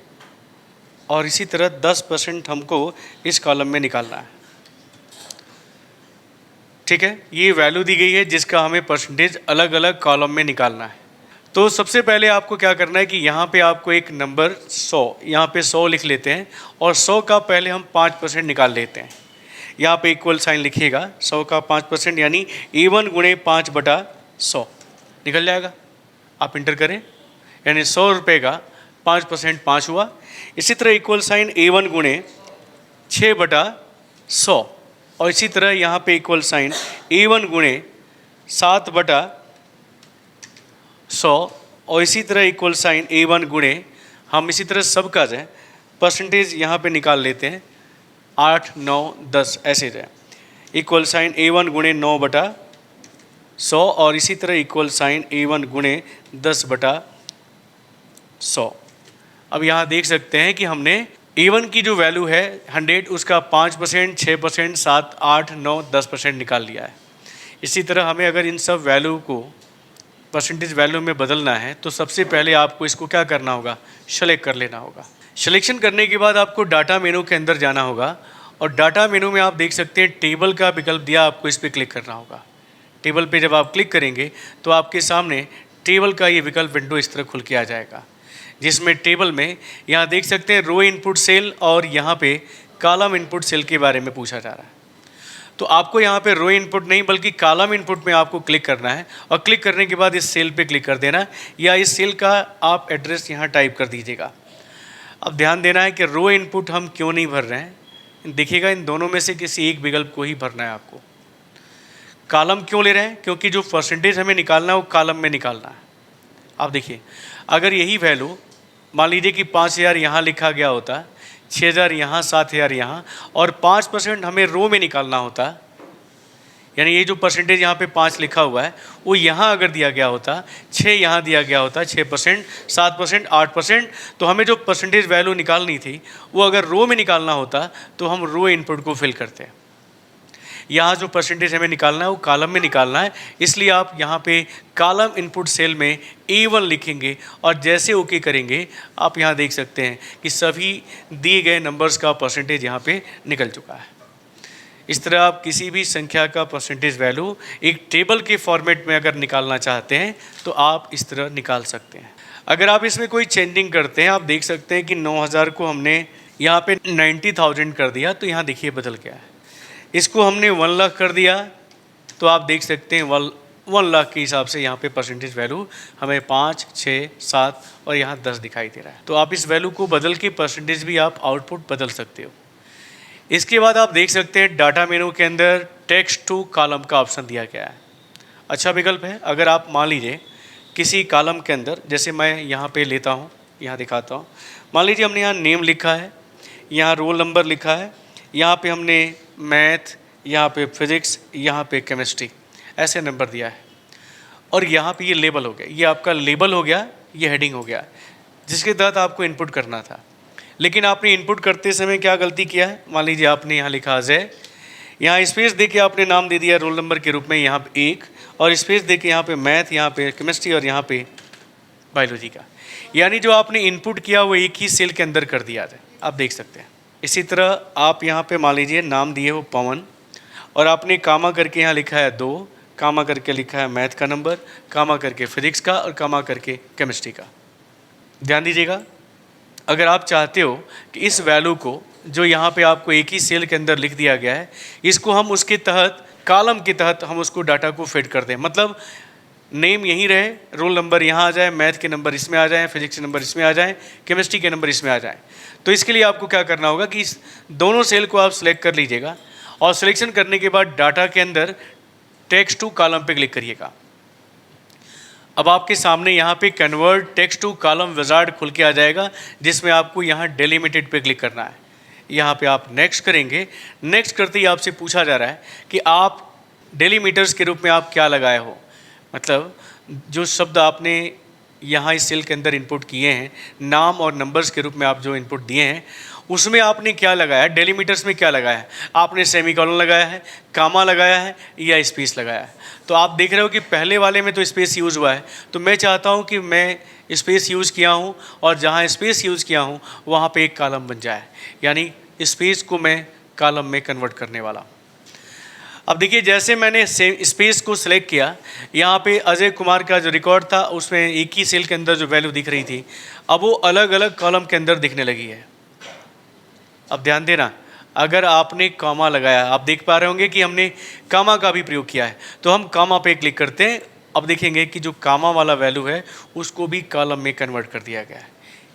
और इसी तरह 10% हमको इस कॉलम में निकालना है। ठीक है, ये वैल्यू दी गई है जिसका हमें परसेंटेज अलग अलग कॉलम में निकालना है। तो सबसे पहले आपको क्या करना है कि यहाँ पे आपको एक नंबर 100, यहाँ पे 100 लिख लेते हैं और 100 का पहले हम 5% निकाल लेते हैं। यहाँ पे इक्वल साइन लिखिएगा, 100 का 5% यानी A1 गुणे 5/100 निकल जाएगा। आप इंटर करें, यानी 100 रुपये का 5% 5 हुआ। इसी तरह इक्वल साइन A1 गुणे 6/100 और इसी तरह यहाँ पे इक्वल साइन A1 गुणे 7/100 और इसी तरह इक्वल साइन A1 गुणे, हम इसी तरह सबका जो है परसेंटेज यहाँ पे निकाल लेते हैं, 8, 9, 10 ऐसे जो है इक्वल साइन A1 गुणे 9/100 और इसी तरह इक्वल साइन A1 गुणे 10/100। अब यहाँ देख सकते हैं कि हमने A1 की जो वैल्यू है 100, उसका 5%, 6%, 7, 8, 9, 10% निकाल लिया है। इसी तरह हमें अगर इन सब वैल्यू को परसेंटेज वैल्यू में बदलना है तो सबसे पहले आपको इसको क्या करना होगा, सेलेक्ट कर लेना होगा। सिलेक्शन करने के बाद आपको डाटा मेनू के अंदर जाना होगा और डाटा मेनू में आप देख सकते हैं टेबल का विकल्प दिया, आपको इस पर क्लिक करना होगा। टेबल पे जब आप क्लिक करेंगे तो आपके सामने टेबल का ये विकल्प विंडो इस तरह खुल के आ जाएगा, जिसमें टेबल में यहाँ देख सकते हैं रो इनपुट सेल और यहाँ पे कॉलम इनपुट सेल के बारे में पूछा जा रहा है। तो आपको यहाँ पे रो इनपुट नहीं बल्कि कॉलम इनपुट में आपको क्लिक करना है और क्लिक करने के बाद इस सेल पे क्लिक कर देना है या इस सेल का आप एड्रेस यहाँ टाइप कर दीजिएगा। अब ध्यान देना है कि रो इनपुट हम क्यों नहीं भर रहे हैं, देखिएगा इन दोनों में से किसी एक विकल्प को ही भरना है आपको। कॉलम क्यों ले रहे हैं, क्योंकि जो परसेंटेज हमें निकालना है वो कॉलम में निकालना है। आप देखिए अगर यही वैल्यू मान लीजिए कि 5000 यहाँ लिखा गया होता, 6000 यहाँ, 7000 यहाँ और 5% हमें रो में निकालना होता, यानी ये जो परसेंटेज यहाँ पे 5 लिखा हुआ है वो यहाँ अगर दिया गया होता, 6 यहाँ दिया गया होता, 6%, 7%, 8%, तो हमें जो परसेंटेज वैल्यू निकालनी थी वो अगर रो में निकालना होता तो हम रो इनपुट को फिल करते। यहाँ जो परसेंटेज हमें निकालना है वो कॉलम में निकालना है, इसलिए आप यहाँ पे कॉलम इनपुट सेल में A1 लिखेंगे और जैसे ओके करेंगे आप यहाँ देख सकते हैं कि सभी दिए गए नंबर्स का परसेंटेज यहाँ पे निकल चुका है। इस तरह आप किसी भी संख्या का परसेंटेज वैल्यू एक टेबल के फॉर्मेट में अगर निकालना चाहते हैं तो आप इस तरह निकाल सकते हैं। अगर आप इसमें कोई चेंजिंग करते हैं, आप देख सकते हैं कि 9000 को हमने यहाँ पे 90,000 कर दिया, तो यहाँ देखिए बदल गया है। इसको हमने 1 लाख कर दिया तो आप देख सकते हैं 1 लाख के हिसाब से यहाँ पे परसेंटेज वैल्यू हमें 5, 6, 7 और यहाँ 10 दिखाई दे रहा है। तो आप इस वैल्यू को बदल के परसेंटेज भी आप आउटपुट बदल सकते हो। इसके बाद आप देख सकते हैं डाटा मेनू के अंदर टेक्स्ट टू कॉलम का ऑप्शन दिया गया है। अच्छा विकल्प है। अगर आप मान लीजिए किसी कॉलम के अंदर, जैसे मैं यहाँ पे लेता हूँ, यहाँ दिखाता हूँ, मान लीजिए हमने यहाँ नेम लिखा है, यहाँ रोल नंबर लिखा है, यहाँ पे हमने मैथ, यहाँ पे फिज़िक्स, यहाँ पे केमिस्ट्री ऐसे नंबर दिया है, और यहाँ पे ये लेबल हो गया, ये आपका लेबल हो गया, ये हेडिंग हो गया, जिसके तहत आपको इनपुट करना था। लेकिन आपने इनपुट करते समय क्या गलती किया है? मान लीजिए आपने यहाँ लिखा अजय, यहाँ स्पेस दे के आपने नाम दे दिया रोल नंबर के रूप में यहाँ पे 1, और स्पेस दे के यहाँ पे मैथ, यहाँ पे केमिस्ट्री और यहाँ पे बायोलॉजी का, यानी जो आपने इनपुट किया वो एक ही सेल के अंदर कर दिया है, आप देख सकते हैं। इसी तरह आप यहाँ पे मान लीजिए नाम दिए हो पवन, और आपने कामा करके यहाँ लिखा है 2, कामा करके लिखा है मैथ का नंबर, कामा करके फिजिक्स का और कामा करके केमिस्ट्री का। ध्यान दीजिएगा, अगर आप चाहते हो कि इस वैल्यू को जो यहाँ पे आपको एक ही सेल के अंदर लिख दिया गया है, इसको हम उसके तहत कॉलम के तहत हम उसको डाटा को फिट कर दें, मतलब नेम यहीं रहे, रोल नंबर यहाँ आ जाए, मैथ के नंबर इसमें आ जाए, फिजिक्स के नंबर इसमें आ जाए, केमिस्ट्री के नंबर इसमें आ जाए। तो इसके लिए आपको क्या करना होगा कि इस दोनों सेल को आप सिलेक्ट कर लीजिएगा, और सिलेक्शन करने के बाद डाटा के अंदर टेक्स्ट टू कॉलम पे क्लिक करिएगा। अब आपके सामने यहाँ पे convert text to column wizard खुल के आ जाएगा, जिसमें आपको यहाँ डेलिमिटेड पे क्लिक करना है। यहाँ पे आप नेक्स्ट करेंगे। नेक्स्ट करते ही आपसे पूछा जा रहा है कि आप डेलीमीटर्स के रूप में आप क्या लगाए हो, मतलब जो शब्द आपने यहाँ इस सेल के अंदर इनपुट किए हैं, नाम और नंबर्स के रूप में आप जो इनपुट दिए हैं, उसमें आपने क्या लगाया है, डेलीमीटर्स में क्या लगाया है, आपने सेमीकोलन लगाया है, कामा लगाया है या स्पेस लगाया है। तो आप देख रहे हो कि पहले वाले में तो स्पेस यूज़ हुआ है, तो मैं चाहता हूँ कि मैं स्पेस यूज़ किया हूँ और जहाँ स्पेस यूज़ किया हूँ वहाँ पे एक कॉलम बन जाए, यानी स्पेस को मैं कॉलम में कन्वर्ट करने वाला हूँ। अब देखिए, जैसे मैंने स्पेस को सिलेक्ट किया, यहाँ पे अजय कुमार का जो रिकॉर्ड था उसमें एक ही सेल के अंदर जो वैल्यू दिख रही थी, अब वो अलग अलग कॉलम के अंदर दिखने लगी है। अब ध्यान देना, अगर आपने कामा लगाया, आप देख पा रहे होंगे कि हमने कामा का भी प्रयोग किया है, तो हम कामा पे क्लिक करते हैं। अब देखेंगे कि जो कामा वाला वैल्यू है उसको भी कॉलम में कन्वर्ट कर दिया गया है।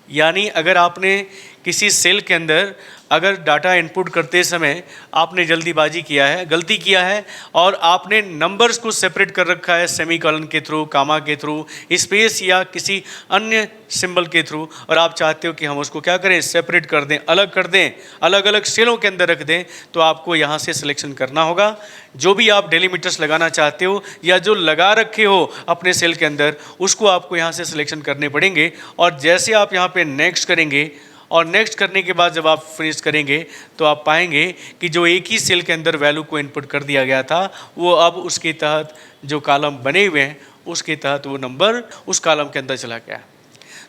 यानी अगर आपने किसी सेल के अंदर अगर डाटा इनपुट करते समय आपने जल्दीबाजी किया है, गलती किया है, और आपने नंबर्स को सेपरेट कर रखा है सेमीकोलन के थ्रू, कामा के थ्रू, स्पेस या किसी अन्य सिंबल के थ्रू, और आप चाहते हो कि हम उसको क्या करें, सेपरेट कर दें, अलग कर दें, अलग अलग सेलों के अंदर रख दें, तो आपको यहाँ से सिलेक्शन करना होगा। जो भी आप डेलीमीटर्स लगाना चाहते हो या जो लगा रखे हो अपने सेल के अंदर, उसको आपको यहाँ से सिलेक्शन करने पड़ेंगे। और जैसे आप यहाँ पे नेक्स्ट करेंगे, और नेक्स्ट करने के बाद जब आप फिनिश करेंगे तो आप पाएंगे कि जो एक ही सेल के अंदर वैल्यू को इनपुट कर दिया गया था, वो अब उसके तहत जो कॉलम बने हुए हैं उसके तहत वो नंबर उस कॉलम के अंदर चला गया।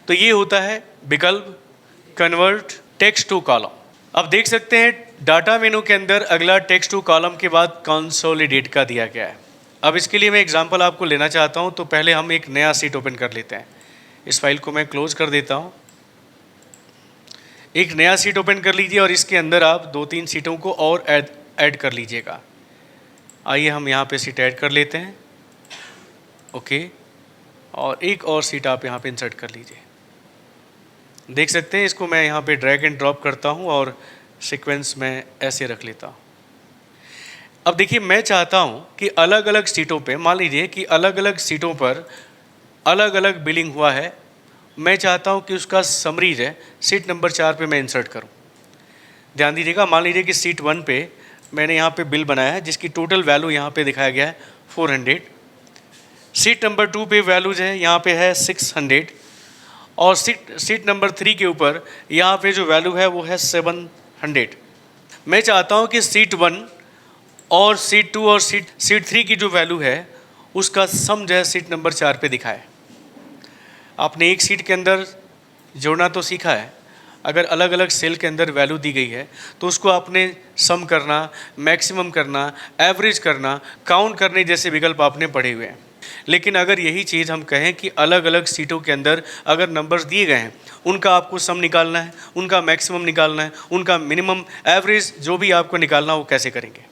तो ये होता है विकल्प कन्वर्ट टेक्स्ट टू कॉलम। अब देख सकते हैं डाटा मेनू के अंदर अगला टेक्स्ट टू कॉलम के बाद कंसोलिडेट का दिया गया है। अब इसके लिए मैं एग्जांपल आपको लेना चाहता हूं, तो पहले हम एक नया सीट ओपन कर लेते हैं। इस फाइल को मैं क्लोज कर देता हूं। एक नया सीट ओपन कर लीजिए और इसके अंदर आप 2-3 सीटों को और ऐड कर लीजिएगा। आइए हम यहाँ पे सीट ऐड कर लेते हैं, ओके, और एक और सीट आप यहाँ पे इंसर्ट कर लीजिए। देख सकते हैं, इसको मैं यहाँ पे ड्रैग एंड ड्रॉप करता हूँ और सीक्वेंस में ऐसे रख लेता हूँ। अब देखिए, मैं चाहता हूँ कि अलग अलग सीटों पे, मान लीजिए कि अलग अलग सीटों पर अलग अलग बिलिंग हुआ है, मैं चाहता हूँ कि उसका समरीज है सीट नंबर 4 पे मैं इंसर्ट करूँ। ध्यान दीजिएगा, मान लीजिए कि सीट 1 पे मैंने यहाँ पे बिल बनाया है जिसकी टोटल वैल्यू यहाँ पे दिखाया गया है 400। सीट नंबर 2 पे वैल्यूज है, यहाँ पे है 600, और सीट नंबर 3 के ऊपर यहाँ पे जो वैल्यू है वो है 700। मैं चाहता हूँ कि सीट 1 और सीट 2 और सीट 3 की जो वैल्यू है उसका सम जो है सीट नंबर 4 पे दिखाए। आपने एक सीट के अंदर जोड़ना तो सीखा है, अगर अलग अलग सेल के अंदर वैल्यू दी गई है तो उसको आपने सम करना, मैक्सिमम करना, एवरेज करना, काउंट करने जैसे विकल्प आपने पढ़े हुए हैं। लेकिन अगर यही चीज़ हम कहें कि अलग अलग सीटों के अंदर अगर नंबर्स दिए गए हैं, उनका आपको सम निकालना है, उनका मैक्सिमम निकालना है, उनका मिनिमम, एवरेज जो भी आपको निकालना हो, वो कैसे करेंगे?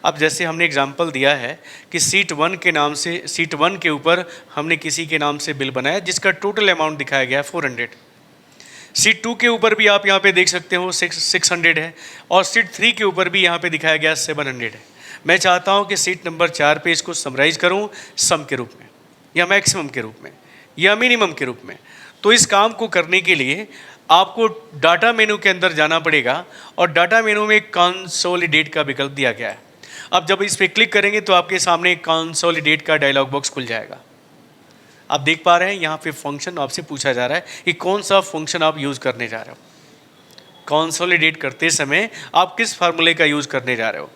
अब जैसे हमने एग्जांपल दिया है कि सीट 1 के नाम से, सीट 1 के ऊपर हमने किसी के नाम से बिल बनाया जिसका टोटल अमाउंट दिखाया गया है 400। सीट 2 के ऊपर भी आप यहाँ पे देख सकते हो 600 है, और सीट 3 के ऊपर भी यहाँ पे दिखाया गया 700 है। मैं चाहता हूँ कि सीट नंबर 4 पे इसको समराइज़ करूँ सम के रूप में, या मैक्सिमम के रूप में, या मिनिमम के रूप में। तो इस काम को करने के लिए आपको डाटा मेनू के अंदर जाना पड़ेगा, और डाटा मेनू में कंसोलिडेट का विकल्प दिया गया है। अब जब इस पर क्लिक करेंगे तो आपके सामने एक कंसोलिडेट का डायलॉग बॉक्स खुल जाएगा। आप देख पा रहे हैं यहाँ पे फंक्शन आपसे पूछा जा रहा है कि कौन सा फंक्शन आप यूज़ करने जा रहे हो। कंसोलिडेट करते समय आप किस फार्मूले का यूज़ करने जा रहे हो।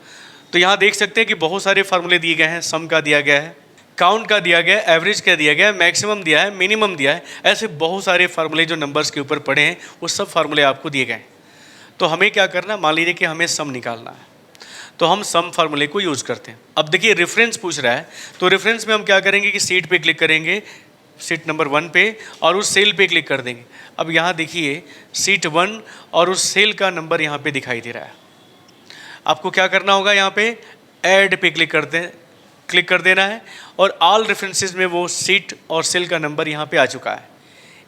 तो यहाँ देख सकते हैं कि बहुत सारे फार्मूले दिए गए हैं। सम का दिया गया है, काउंट का दिया गया है, एवरेज का दिया गया है, मैक्सिमम दिया है, मिनिमम दिया है। ऐसे बहुत सारे फार्मूले जो नंबर्स के ऊपर पड़े हैं वो सब फार्मूले आपको दिए गए हैं। तो हमें क्या करना है, मान लीजिए कि हमें सम निकालना है, तो हम सम फार्मूले को यूज़ करते हैं। अब देखिए रेफरेंस पूछ रहा है, तो रेफरेंस में हम क्या करेंगे कि सीट पे क्लिक करेंगे, सीट नंबर 1 पे, और उस सेल पे क्लिक कर देंगे। अब यहाँ देखिए सीट 1 और उस सेल का नंबर यहाँ पे दिखाई दे रहा है। आपको क्या करना होगा, यहाँ पे ऐड पे क्लिक कर देना है, और ऑल रेफरेंसेस में वो सीट और सेल का नंबर यहाँ पे आ चुका है।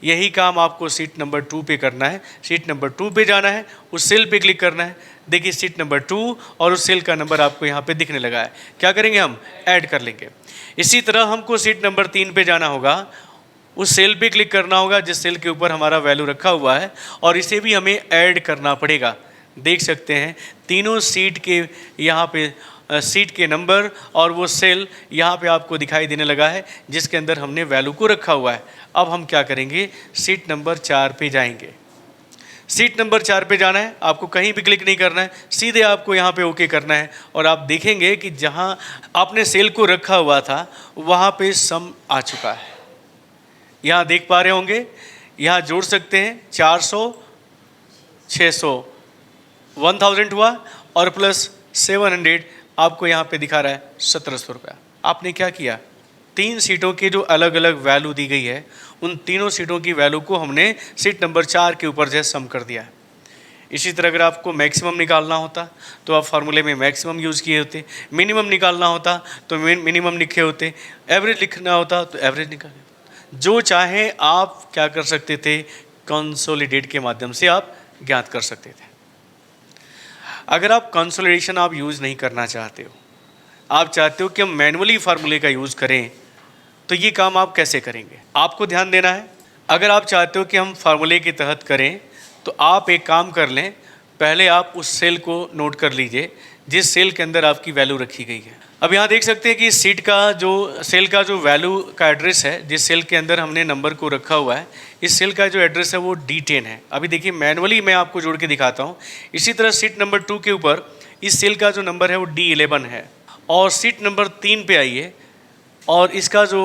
यही काम आपको सीट नंबर 2 पे करना है। सीट नंबर 2 पे जाना है, उस सेल पे क्लिक करना है। देखिए सीट नंबर 2 और उस सेल का नंबर आपको यहाँ पे दिखने लगा है। क्या करेंगे, हम ऐड कर लेंगे। इसी तरह हमको सीट नंबर 3 पे जाना होगा, उस सेल पे क्लिक करना होगा जिस सेल के ऊपर हमारा वैल्यू रखा हुआ है, और इसे भी हमें ऐड करना पड़ेगा। देख सकते हैं तीनों सीट के यहाँ पे सीट के नंबर और वो सेल यहाँ पे आपको दिखाई देने लगा है जिसके अंदर हमने वैल्यू को रखा हुआ है। अब हम क्या करेंगे, सीट नंबर 4 पे जाएंगे। सीट नंबर 4 पे जाना है, आपको कहीं भी क्लिक नहीं करना है, सीधे आपको यहाँ पे ओके करना है, और आप देखेंगे कि जहाँ आपने सेल को रखा हुआ था वहाँ पे सम आ चुका है। यहाँ देख पा रहे होंगे, यहाँ जोड़ सकते हैं 400, 600, 1000 हुआ, और प्लस 700 आपको यहाँ पे दिखा रहा है 1700 रुपया। आपने क्या किया, 3 सीटों की जो अलग अलग वैल्यू दी गई है उन तीनों सीटों की वैल्यू को हमने सीट नंबर 4 के ऊपर जो सम कर दिया है। इसी तरह अगर आपको मैक्सिमम निकालना होता तो आप फार्मूले में मैक्सिमम यूज़ किए होते, मिनिमम निकालना होता तो मिनिमम लिखे होते, एवरेज लिखना होता तो एवरेज निकाले। जो चाहे आप क्या कर सकते थे, कंसोलिडेट के माध्यम से आप ज्ञात कर सकते थे। अगर आप कंसोलिडेशन आप यूज़ नहीं करना चाहते हो, आप चाहते हो कि हम मैनुअली फार्मूले का यूज़ करें, तो ये काम आप कैसे करेंगे, आपको ध्यान देना है। अगर आप चाहते हो कि हम फार्मूले के तहत करें तो आप एक काम कर लें, पहले आप उस सेल को नोट कर लीजिए जिस सेल के अंदर आपकी वैल्यू रखी गई है। अब यहाँ देख सकते हैं कि इस सीट का जो सेल का जो वैल्यू का एड्रेस है, जिस सेल के अंदर हमने नंबर को रखा हुआ है, इस सेल का जो एड्रेस है वो D10 है। अभी देखिए मैनुअली मैं आपको जोड़ के दिखाता हूँ। इसी तरह सीट नंबर 2 के ऊपर इस सेल का जो नंबर है वो D11 है, और सीट नंबर 3 पे आइए और इसका जो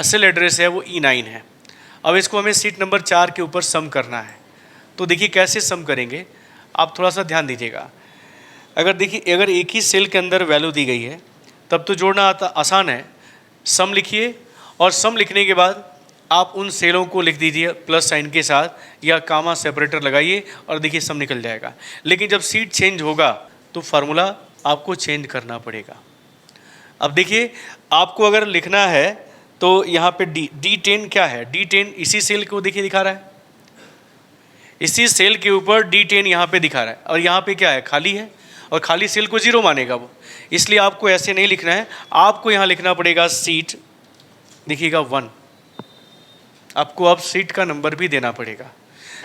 सेल एड्रेस है वो E9 है। अब इसको हमें सीट नंबर 4 के ऊपर सम करना है। तो देखिए कैसे सम करेंगे, आप थोड़ा सा ध्यान दीजिएगा। अगर देखिए अगर एक ही सेल के अंदर वैल्यू दी गई है तब तो जोड़ना आसान है। सम लिखिए, और सम लिखने के बाद आप उन सेलों को लिख दीजिए प्लस साइन के साथ, या कामा सेपरेटर लगाइए, और देखिए सम निकल जाएगा। लेकिन जब सीट चेंज होगा तो फार्मूला आपको चेंज करना पड़ेगा। अब देखिए आपको अगर लिखना है तो यहाँ पे D10 क्या है, D10 इसी सेल को देखिए दिखा रहा है, इसी सेल के ऊपर D10 यहाँ पे दिखा रहा है, और यहाँ पे क्या है, खाली है, और खाली सेल को 0 मानेगा वो। इसलिए आपको ऐसे नहीं लिखना है, आपको यहाँ लिखना पड़ेगा सीट, देखिएगा 1। आपको अब सीट का नंबर भी देना पड़ेगा।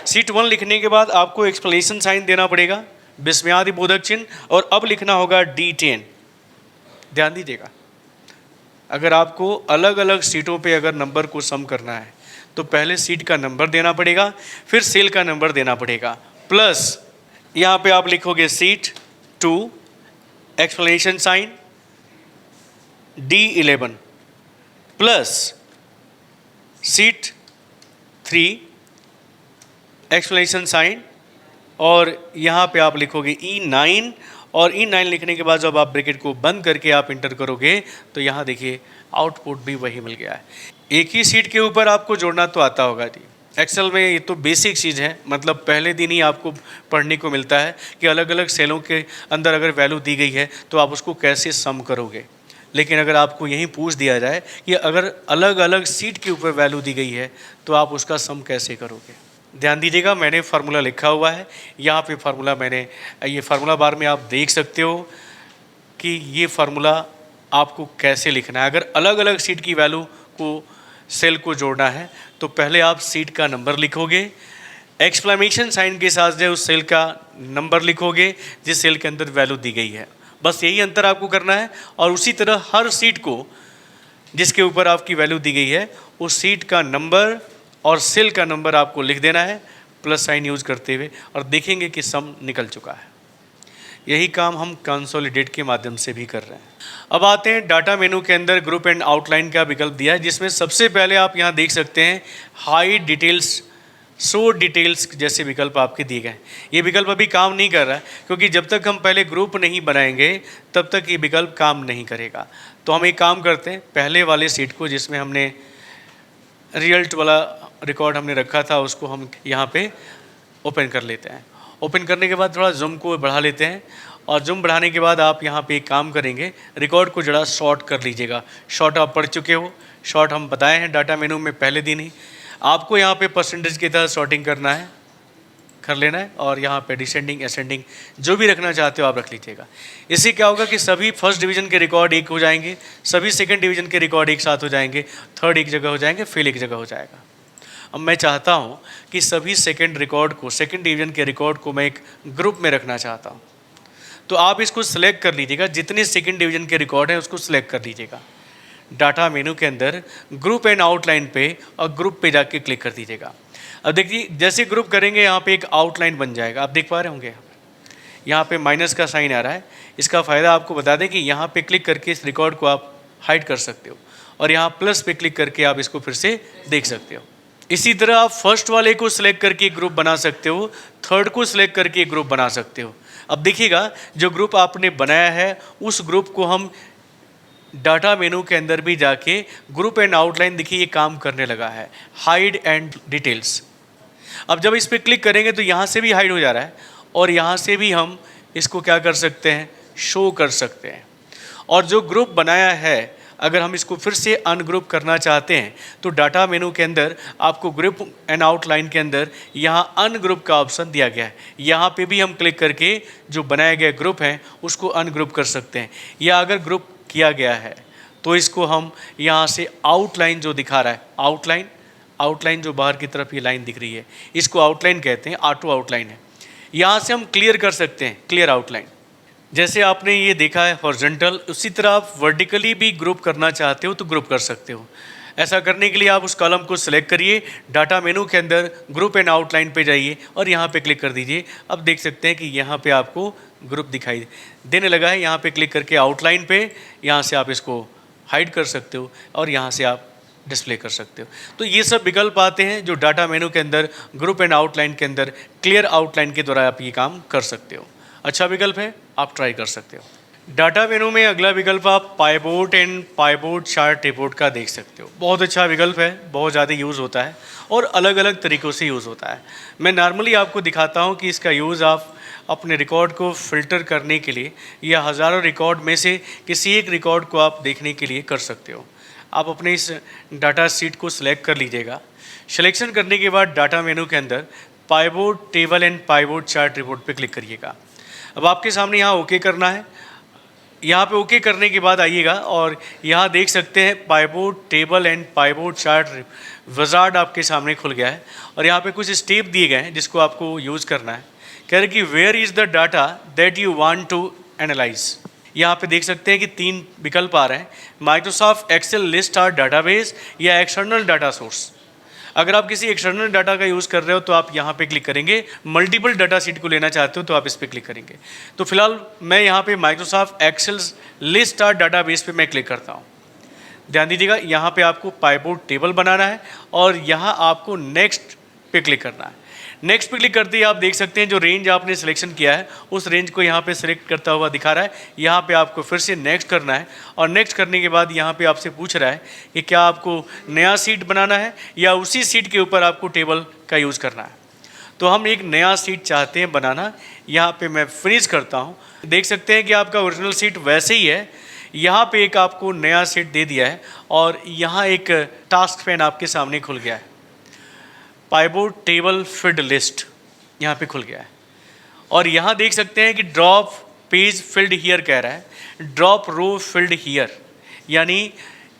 सीट 1 लिखने के बाद आपको एक्सक्लेमेशन साइन देना पड़ेगा, विस्मयादि बोधक चिन्ह, और अब लिखना होगा D10। ध्यान दीजिएगा, अगर आपको अलग अलग सीटों पे अगर नंबर को सम करना है तो पहले सीट का नंबर देना पड़ेगा, फिर सेल का नंबर देना पड़ेगा, प्लस यहाँ पे आप लिखोगे sheet 2 exclamation sign D11 plus sheet 3 exclamation sign, और यहाँ पे आप लिखोगे E9, और E9 लिखने के बाद जब आप ब्रैकेट को बंद करके आप इंटर करोगे तो यहाँ देखिए आउटपुट भी वही मिल गया है। एक ही सीट के ऊपर आपको जोड़ना तो आता होगा जी, एक्सेल में ये तो बेसिक चीज़ है, मतलब पहले दिन ही आपको पढ़ने को मिलता है कि अलग अलग सेलों के अंदर अगर वैल्यू दी गई है तो आप उसको कैसे सम करोगे। लेकिन अगर आपको यहीं पूछ दिया जाए कि अगर अलग अलग सीट के ऊपर वैल्यू दी गई है तो आप उसका सम कैसे करोगे। ध्यान दीजिएगा, मैंने फार्मूला लिखा हुआ है यहाँ पे। फार्मूला मैंने ये फार्मूला बार में आप देख सकते हो कि ये फार्मूला आपको कैसे लिखना है। अगर अलग अलग सीट की वैल्यू को सेल को जोड़ना है तो पहले आप सीट का नंबर लिखोगे, एक्सक्लेमेशन साइन के साथ जो उस सेल का नंबर लिखोगे जिस सेल के अंदर वैल्यू दी गई है। बस यही अंतर आपको करना है। और उसी तरह हर सीट को जिसके ऊपर आपकी वैल्यू दी गई है उस सीट का नंबर और सेल का नंबर आपको लिख देना है प्लस साइन यूज़ करते हुए, और देखेंगे कि सम निकल चुका है। यही काम हम कंसोलिडेट के माध्यम से भी कर रहे हैं। अब आते हैं डाटा मेनू के अंदर ग्रुप एंड आउटलाइन का विकल्प दिया है, जिसमें सबसे पहले आप यहाँ देख सकते हैं हाइड डिटेल्स, शो डिटेल्स जैसे विकल्प आपके दिए गए। ये विकल्प अभी काम नहीं कर रहा है क्योंकि जब तक हम पहले ग्रुप नहीं बनाएंगे तब तक ये विकल्प काम नहीं करेगा। तो हम एक काम करते हैं, पहले वाले सीट को जिसमें हमने रिजल्ट वाला रिकॉर्ड हमने रखा था उसको हम यहाँ पे ओपन कर लेते हैं। ओपन करने के बाद थोड़ा जूम को बढ़ा लेते हैं, और जूम बढ़ाने के बाद आप यहाँ पे एक काम करेंगे, रिकॉर्ड को जरा शॉर्ट कर लीजिएगा। शॉर्ट आप पढ़ चुके हो, शॉर्ट हम बताए हैं डाटा मेनू में पहले दिन ही। आपको यहाँ पे परसेंटेज की तरह शॉर्टिंग करना है, कर लेना है, और यहाँ पे डिसेंडिंग असेंडिंग जो भी रखना चाहते हो आप रख लीजिएगा। इससे क्या होगा कि सभी फर्स्ट डिवीज़न के रिकॉर्ड एक हो जाएंगे, सभी सेकंड डिवीज़न के रिकॉर्ड एक साथ हो जाएंगे, थर्ड एक जगह हो जाएंगे, फेल एक जगह हो जाएगा। अब मैं चाहता हूँ कि सभी सेकंड डिवीज़न के रिकॉर्ड को मैं एक ग्रुप में रखना चाहता हूँ। तो आप इसको सिलेक्ट कर लीजिएगा, जितने सेकंड डिवीज़न के रिकॉर्ड हैं उसको सिलेक्ट कर लीजिएगा। डाटा मेनू के अंदर ग्रुप एंड आउटलाइन पे और ग्रुप पे जाके क्लिक कर दीजिएगा। अब देखिए जैसे ग्रुप करेंगे यहाँ पे एक आउटलाइन बन जाएगा, आप देख पा रहे होंगे यहाँ पे माइनस का साइन आ रहा है। इसका फ़ायदा आपको बता दें कि यहाँ पे क्लिक करके इस रिकॉर्ड को आप हाइड कर सकते हो, और यहाँ प्लस पे क्लिक करके आप इसको फिर से देख सकते हो। इसी तरह आप फर्स्ट वाले को सिलेक्ट करके ग्रुप बना सकते हो, थर्ड को सिलेक्ट करके ग्रुप बना सकते हो। अब देखिएगा जो ग्रुप आपने बनाया है उस ग्रुप को हम डाटा मेनू के अंदर भी जाके ग्रुप एंड आउटलाइन, देखिए ये काम करने लगा है, हाइड एंड डिटेल्स। अब जब इस पर क्लिक करेंगे तो यहाँ से भी हाइड हो जा रहा है, और यहाँ से भी हम इसको क्या कर सकते हैं, शो कर सकते हैं। और जो ग्रुप बनाया है अगर हम इसको फिर से अनग्रुप करना चाहते हैं तो डाटा मेनू के अंदर आपको ग्रुप एंड आउटलाइन के अंदर यहाँ अनग्रुप का ऑप्शन दिया गया है। यहाँ पे भी हम क्लिक करके जो बनाया गया ग्रुप है उसको अनग्रुप कर सकते हैं, या अगर ग्रुप किया गया है तो इसको हम यहाँ से आउटलाइन जो दिखा रहा है, आउटलाइन जो बाहर की तरफ ये लाइन दिख रही है इसको आउटलाइन कहते हैं, ऑटो आउटलाइन है। यहाँ से हम क्लियर कर सकते हैं, क्लियर आउटलाइन। जैसे आपने ये देखा है हॉरिजॉन्टल, उसी तरह आप वर्टिकली भी ग्रुप करना चाहते हो तो ग्रुप कर सकते हो। ऐसा करने के लिए आप उस कॉलम को सिलेक्ट करिए, डाटा मेनू के अंदर ग्रुप एंड आउटलाइन पे जाइए और यहाँ पे क्लिक कर दीजिए। अब देख सकते हैं कि यहाँ पे आपको ग्रुप दिखाई देने लगा है। यहाँ पे क्लिक करके आउटलाइन पे यहाँ से आप इसको हाइड कर सकते हो और यहाँ से आप डिस्प्ले कर सकते हो। तो ये सब विकल्प आते हैं जो डाटा मेनू के अंदर ग्रुप एंड आउटलाइन के अंदर क्लियर आउटलाइन के द्वारा आप ये काम कर सकते हो। अच्छा विकल्प है, आप ट्राई कर सकते हो। डाटा मेनू में अगला विकल्प आप pivot and pivot chart report का देख सकते हो। बहुत अच्छा विकल्प है, बहुत ज़्यादा यूज़ होता है और अलग अलग तरीक़ों से यूज़ होता है। मैं नॉर्मली आपको दिखाता हूँ कि इसका यूज़ आप अपने रिकॉर्ड को फ़िल्टर करने के लिए या हज़ारों रिकॉर्ड में से किसी एक रिकॉर्ड को आप देखने के लिए कर सकते हो। आप अपने इस डाटा सीट को सिलेक्ट कर लीजिएगा। सिलेक्शन करने के बाद डाटा मेनू के अंदर pivot table and pivot chart report पे क्लिक करिएगा। अब आपके सामने यहाँ ओके करना है। यहाँ पे ओके करने के बाद आइएगा और यहाँ देख सकते हैं pivot table and pivot chart wizard आपके सामने खुल गया है और यहाँ पे कुछ स्टेप दिए गए हैं जिसको आपको यूज़ करना है। कह रहे कि where is the data that you want to analyse. यहाँ पे देख सकते हैं कि 3 विकल्प आ रहे हैं, Microsoft Excel list or database या एक्सटर्नल डाटा सोर्स। अगर आप किसी एक्सटर्नल डाटा का यूज़ कर रहे हो तो आप यहाँ पे क्लिक करेंगे, मल्टीपल डाटा सीट को लेना चाहते हो तो आप इस पर क्लिक करेंगे। तो फिलहाल मैं यहाँ पे Microsoft Excel list or database पे मैं क्लिक करता हूँ। ध्यान दीजिएगा, यहाँ पे आपको पाइवोट टेबल बनाना है और यहाँ आपको नेक्स्ट पे क्लिक करना है। नेक्स्ट पे क्लिक करते ही आप देख सकते हैं जो रेंज आपने सिलेक्शन किया है उस रेंज को यहाँ पे सिलेक्ट करता हुआ दिखा रहा है। यहाँ पे आपको फिर से नेक्स्ट करना है और नेक्स्ट करने के बाद यहाँ पे आपसे पूछ रहा है कि क्या आपको नया सीट बनाना है या उसी सीट के ऊपर आपको टेबल का यूज़ करना है। तो हम एक नया सीट चाहते हैं बनाना। यहाँ पे मैं फिनिश करता हूँ। देख सकते हैं कि आपका ओरिजिनल सीट वैसे ही है। यहाँ पे एक आपको नया सीट दे दिया है और यहाँ एक टास्क पैन आपके सामने खुल गया है। पाइवोट टेबल फील्ड लिस्ट यहाँ पे खुल गया है और यहाँ देख सकते हैं कि ड्रॉप पेज फील्ड हियर कह रहा है, ड्रॉप रो फील्ड हियर। यानी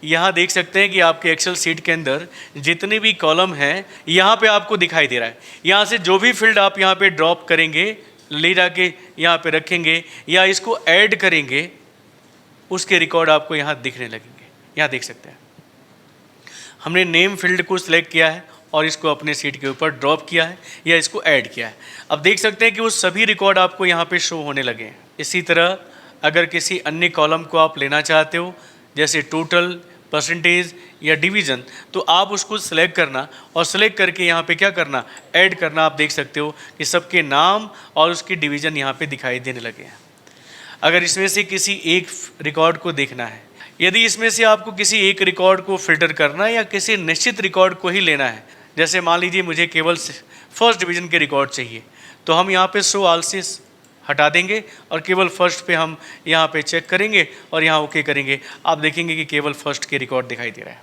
यहाँ देख सकते हैं कि आपके एक्सेल सीट के अंदर जितने भी कॉलम हैं यहाँ पे आपको दिखाई दे रहा है। यहाँ से जो भी फील्ड आप यहाँ पे ड्रॉप करेंगे, ले जाके यहाँ पे रखेंगे या इसको ऐड करेंगे, उसके रिकॉर्ड आपको यहाँ दिखने लगेंगे। यहाँ देख सकते हैं हमने नेम फील्ड को सिलेक्ट किया है और इसको अपने सीट के ऊपर ड्रॉप किया है या इसको ऐड किया है। अब देख सकते हैं कि वो सभी रिकॉर्ड आपको यहाँ पे शो होने लगे हैं। इसी तरह अगर किसी अन्य कॉलम को आप लेना चाहते हो जैसे टोटल, परसेंटेज या डिवीज़न, तो आप उसको सिलेक्ट करना और सिलेक्ट करके यहाँ पे क्या करना, ऐड करना। आप देख सकते हो कि सबके नाम और उसकी डिवीज़न यहाँ पे दिखाई देने लगे हैं। अगर इसमें से किसी एक रिकॉर्ड को देखना है, यदि इसमें से आपको किसी एक रिकॉर्ड को फिल्टर करना है या किसी निश्चित रिकॉर्ड को ही लेना है, जैसे मान लीजिए मुझे केवल फर्स्ट डिवीज़न के रिकॉर्ड चाहिए, तो हम यहाँ पे शो ऑल से हटा देंगे और केवल फर्स्ट पे हम यहाँ पे चेक करेंगे और यहाँ ओके करेंगे। आप देखेंगे कि केवल फर्स्ट के रिकॉर्ड दिखाई दे रहा है।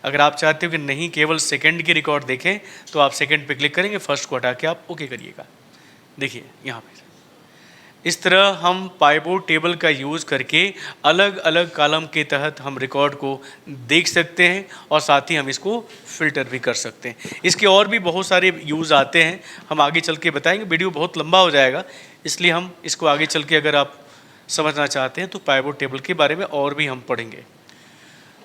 अगर आप चाहते हो कि नहीं केवल सेकंड की रिकॉर्ड देखें तो आप सेकंड पे क्लिक करेंगे, फर्स्ट को हटा के आप ओके करिएगा। देखिए यहाँ पे इस तरह हम पाइवोट टेबल का यूज़ करके अलग अलग कॉलम के तहत हम रिकॉर्ड को देख सकते हैं और साथ ही हम इसको फिल्टर भी कर सकते हैं। इसके और भी बहुत सारे यूज़ आते हैं, हम आगे चल के बताएंगे। वीडियो बहुत लंबा हो जाएगा, इसलिए हम इसको आगे चल के अगर आप समझना चाहते हैं तो पाइवोट टेबल के बारे में और भी हम पढ़ेंगे।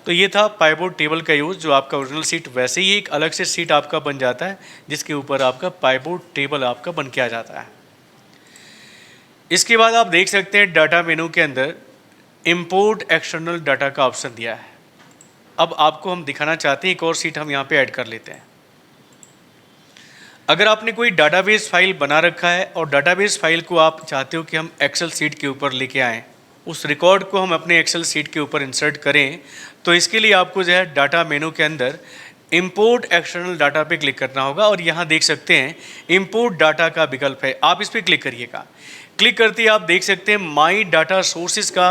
तो ये था पाइवोट टेबल का यूज़, जो आपका ओरिजिनल सीट वैसे ही एक अलग से सीट आपका बन जाता है जिसके ऊपर आपका पाइवोट टेबल आपका बन के आ जाता है। इसके बाद आप देख सकते हैं डाटा मेनू के अंदर इंपोर्ट एक्सटर्नल डाटा का ऑप्शन दिया है। अब आपको हम दिखाना चाहते हैं एक और सीट हम यहाँ पे ऐड कर लेते हैं। अगर आपने कोई डाटाबेस फाइल बना रखा है और डाटाबेस फाइल को आप चाहते हो कि हम एक्सेल सीट के ऊपर लेके आएँ, उस रिकॉर्ड को हम अपने एक्सेल सीट के ऊपर इंसर्ट करें, तो इसके लिए आपको जो है डाटा मेनू के अंदर इंपोर्ट एक्सटर्नल डाटा पे क्लिक करना होगा और यहाँ देख सकते हैं इंपोर्ट डाटा का विकल्प है, आप इस पर क्लिक करिएगा। क्लिक करते ही आप देख सकते हैं माई डाटा सोर्सेज का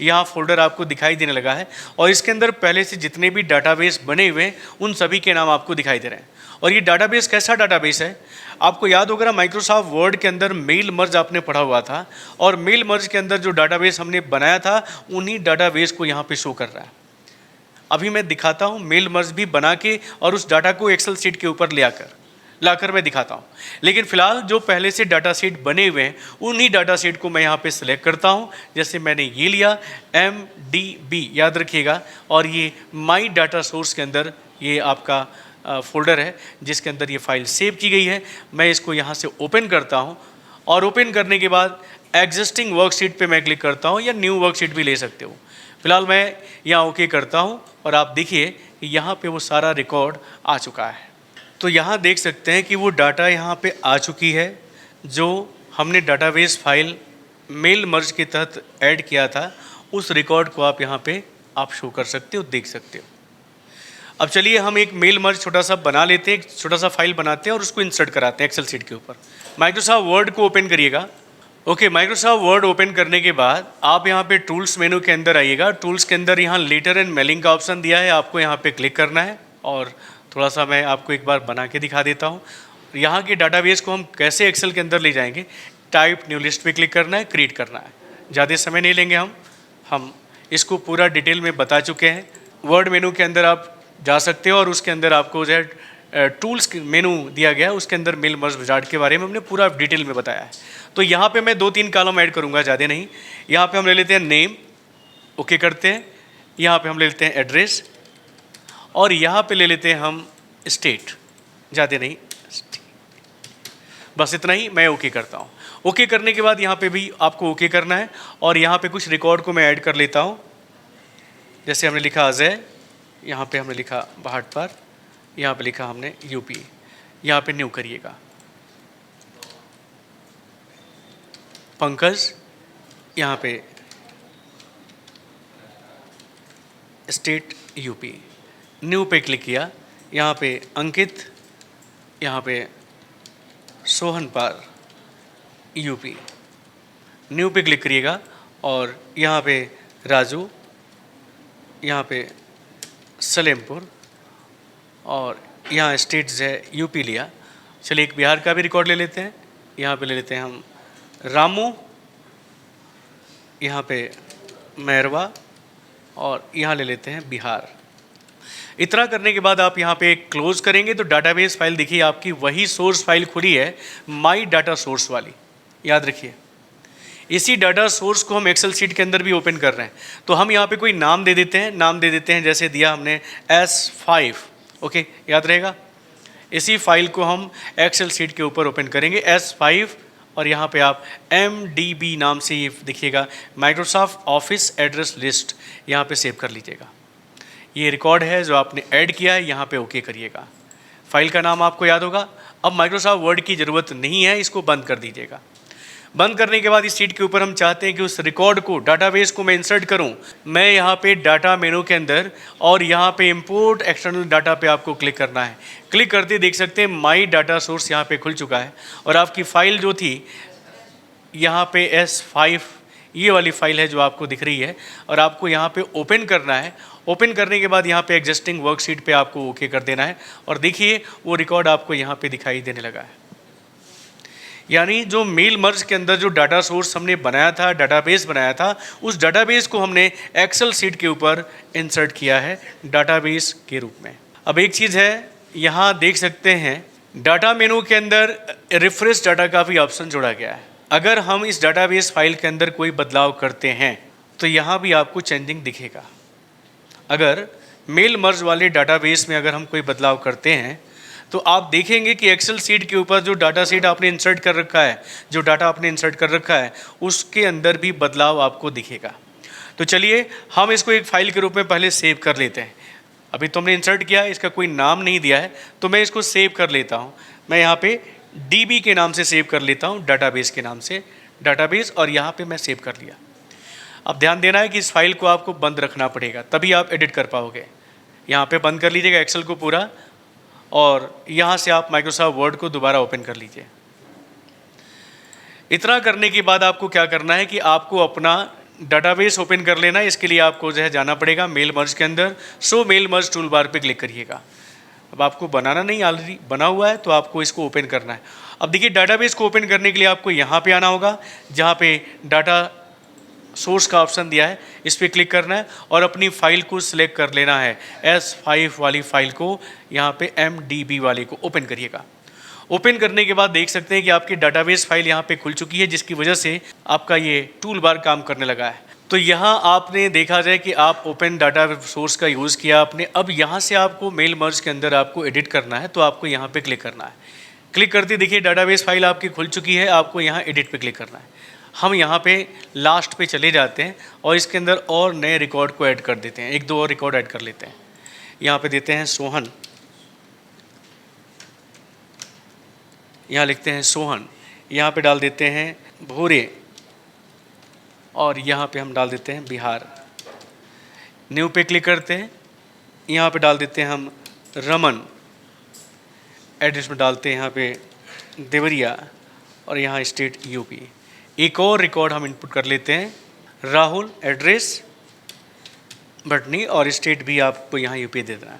यहाँ फोल्डर आपको दिखाई देने लगा है और इसके अंदर पहले से जितने भी डाटाबेस बने हुए हैं उन सभी के नाम आपको दिखाई दे रहे हैं। और ये डाटाबेस कैसा डाटाबेस है, आपको याद होगा माइक्रोसॉफ्ट वर्ड के अंदर मेल मर्ज आपने पढ़ा हुआ था और मेल मर्ज के अंदर जो डाटाबेस हमने बनाया था उन्हीं डाटाबेस को यहाँ पे शो कर रहा है। अभी मैं दिखाता हूँ मेल मर्ज भी बना के और उस डाटा को एक्सेल सीट के ऊपर लाकर मैं दिखाता हूँ। लेकिन फ़िलहाल जो पहले से डाटा सीट बने हुए हैं उन्हीं डाटा सीट को मैं यहाँ पे सिलेक्ट करता हूँ। जैसे मैंने ये लिया MDB, याद रखिएगा, और ये माई डाटा सोर्स के अंदर ये आपका फोल्डर है जिसके अंदर ये फाइल सेव की गई है। मैं इसको यहाँ से ओपन करता हूँ और ओपन करने के बाद एग्जिस्टिंग वर्कशीट पे मैं क्लिक करता हूँ या न्यू वर्कशीट भी ले सकते हो। फिलहाल मैं यहाँ ओके करता हूँ और आप देखिए कि यहाँ पे वो सारा रिकॉर्ड आ चुका है। तो यहाँ देख सकते हैं कि वो डाटा यहाँ पे आ चुकी है जो हमने डाटाबेस फाइल मेल मर्ज के तहत ऐड किया था। उस रिकॉर्ड को आप यहाँ पे आप शो कर सकते हो, देख सकते हो। अब चलिए हम एक मेल मर्ज छोटा सा बना लेते हैं, एक छोटा सा फाइल बनाते हैं और उसको इंसर्ट कराते हैं एक्सेल सीट के ऊपर। माइक्रोसॉफ्ट वर्ड को ओपन करिएगा। ओके, माइक्रोसॉफ्ट वर्ड ओपन करने के बाद आप यहाँ पे टूल्स मेनू के अंदर आइएगा। टूल्स के अंदर यहाँ लेटर एंड मेलिंग का ऑप्शन दिया है, आपको यहाँ पे क्लिक करना है और थोड़ा सा मैं आपको एक बार बना के दिखा देता हूँ। यहाँ के डाटाबेस को हम कैसे एक्सेल के अंदर ले जाएंगे, टाइप न्यू लिस्ट पे क्लिक करना है, क्रिएट करना है। ज़्यादा समय नहीं लेंगे हम इसको पूरा डिटेल में बता चुके हैं। वर्ड मेनू के अंदर आप जा सकते हो और उसके अंदर आपको जो है टूल्स मेनू दिया गया है, उसके अंदर मेल मर्ज विजार्ड के बारे में हमने पूरा डिटेल में बताया है। तो यहाँ पे मैं 2-3 कॉलम ऐड करूँगा, ज़्यादा नहीं। यहाँ पे हम ले लेते हैं नेम, ओके करते हैं। यहाँ पे हम ले लेते हैं एड्रेस और यहाँ पे ले लेते हैं हम स्टेट, ज़्यादा नहीं, बस इतना ही। मैं ओके करता हूँ। ओके करने के बाद यहाँ पे भी आपको ओके करना है और यहाँ पे कुछ रिकॉर्ड को मैं ऐड कर लेता हूँ। जैसे हमने लिखा अजय, यहाँ पे हमने लिखा भाटपार, यहाँ पे लिखा हमने यूपी, यहाँ पे न्यू करिएगा। पंकज, यहाँ पे स्टेट यूपी। न्यू पे क्लिक किया, यहाँ पे अंकित, यहाँ पे सोहनपाल यूपी। न्यू पे क्लिक करिएगा और यहाँ पे राजू, यहाँ पे सलेमपुर और यहाँ स्टेट है यूपी लिया। चलिए एक बिहार का भी रिकॉर्ड ले लेते हैं। यहाँ पे ले लेते हैं हम रामू, यहाँ पे मैरवा और यहाँ ले लेते हैं बिहार। इतना करने के बाद आप यहाँ पे क्लोज करेंगे तो डाटाबेस फाइल देखिए आपकी वही सोर्स फाइल खुली है, माई डाटा सोर्स वाली। याद रखिए इसी डाटा सोर्स को हम एक्सेल शीट के अंदर भी ओपन कर रहे हैं। तो हम यहाँ पे कोई नाम दे देते हैं, नाम दे देते हैं जैसे दिया हमने S5। ओके, याद रहेगा। इसी फाइल को हम एक्सेल शीट के ऊपर ओपन करेंगे S5 और यहाँ पे आप MDB नाम से ये देखिएगा, माइक्रोसॉफ्ट ऑफिस एड्रेस लिस्ट, यहाँ पे सेव कर लीजिएगा। ये रिकॉर्ड है जो आपने ऐड किया है, यहाँ पे ओके करिएगा। फाइल का नाम आपको याद होगा। अब माइक्रोसॉफ्ट वर्ड की ज़रूरत नहीं है, इसको बंद कर दीजिएगा। बंद करने के बाद इस शीट के ऊपर हम चाहते हैं कि उस रिकॉर्ड को, डाटाबेस को मैं इंसर्ट करूं। मैं यहाँ पे डाटा मेनू के अंदर और यहाँ पे इंपोर्ट एक्सटर्नल डाटा पे आपको क्लिक करना है। क्लिक करते देख सकते हैं माई डाटा सोर्स यहाँ पे खुल चुका है और आपकी फ़ाइल जो थी यहाँ पे S5 ये वाली फ़ाइल है जो आपको दिख रही है और आपको यहाँ पे ओपन करना है। ओपन करने के बाद यहाँ पे एग्जिस्टिंग वर्कशीट पे आपको ओके कर देना है और देखिए वो रिकॉर्ड आपको यहाँ पे दिखाई देने लगा है। यानी जो मेल मर्ज के अंदर जो डाटा सोर्स हमने बनाया था, डाटाबेस बनाया था, उस डाटाबेस को हमने एक्सेल शीट के ऊपर इंसर्ट किया है डाटाबेस के रूप में। अब एक चीज़ है, यहाँ देख सकते हैं डाटा मेनू के अंदर रिफ्रेश डाटा का भी ऑप्शन जोड़ा गया है। अगर हम इस डाटाबेस फाइल के अंदर कोई बदलाव करते हैं तो यहाँ भी आपको चेंजिंग दिखेगा। अगर मेल मर्ज वाले डाटाबेस में अगर हम कोई बदलाव करते हैं तो आप देखेंगे कि एक्सेल शीट के ऊपर जो डाटा शीट आपने इंसर्ट कर रखा है, जो डाटा आपने इंसर्ट कर रखा है, उसके अंदर भी बदलाव आपको दिखेगा। तो चलिए हम इसको एक फाइल के रूप में पहले सेव कर लेते हैं। अभी तो हमने इंसर्ट किया है, इसका कोई नाम नहीं दिया है, तो मैं इसको सेव कर लेता हूँ। मैं यहाँ पे DB के नाम से सेव कर लेता हूँ, डाटाबेस के नाम से, डाटाबेस, और यहाँ पे मैं सेव कर लिया। अब ध्यान देना है कि इस फाइल को आपको बंद रखना पड़ेगा, तभी आप एडिट कर पाओगे। यहाँ पे बंद कर लीजिएगा एक्सेल को पूरा और यहाँ से आप माइक्रोसॉफ्ट वर्ड को दोबारा ओपन कर लीजिए। इतना करने के बाद आपको क्या करना है कि आपको अपना डाटाबेस ओपन कर लेना है। इसके लिए आपको जो है जाना पड़ेगा मेल मर्ज के अंदर। Show mail merge tool bar पर क्लिक करिएगा। अब आपको बनाना नहीं, ऑलरेडी बना हुआ है, तो आपको इसको ओपन करना है। अब देखिए डाटाबेस को ओपन करने के लिए आपको यहाँ पे आना होगा, जहाँ पे डाटा सोर्स का ऑप्शन दिया है, इस पर क्लिक करना है और अपनी फ़ाइल को सिलेक्ट कर लेना है। S5 वाली फ़ाइल को यहाँ पे MDB वाले को ओपन करिएगा। ओपन करने के बाद देख सकते हैं कि आपकी डाटाबेस फाइल यहाँ पे खुल चुकी है, जिसकी वजह से आपका ये टूल बार काम करने लगा है। तो यहाँ आपने देखा जाए कि आप ओपन डाटा सोर्स का यूज़ किया आपने। अब यहाँ से आपको मेल मर्ज के अंदर आपको एडिट करना है, तो आपको यहाँ पे क्लिक करना है। क्लिक करते देखिए डाटाबेस फाइल आपकी खुल चुकी है, आपको यहाँ एडिट पे क्लिक करना है। हम यहाँ पे लास्ट पे चले जाते हैं और इसके अंदर और नए रिकॉर्ड को ऐड कर देते हैं। एक दो और रिकॉर्ड ऐड कर लेते हैं। यहाँ पे देते हैं सोहन, यहाँ लिखते हैं सोहन, यहाँ पे डाल देते हैं भोरे और यहाँ पे हम डाल देते हैं बिहार। न्यू पे क्लिक करते हैं, यहाँ पे डाल देते हैं हम रमन, एड्रेस में डालते हैं यहाँ पे देवरिया और यहाँ स्टेट यूपी। एक और रिकॉर्ड हम इनपुट कर लेते हैं, राहुल, एड्रेस भटनी और स्टेट भी आपको यहाँ यूपी दे देना है।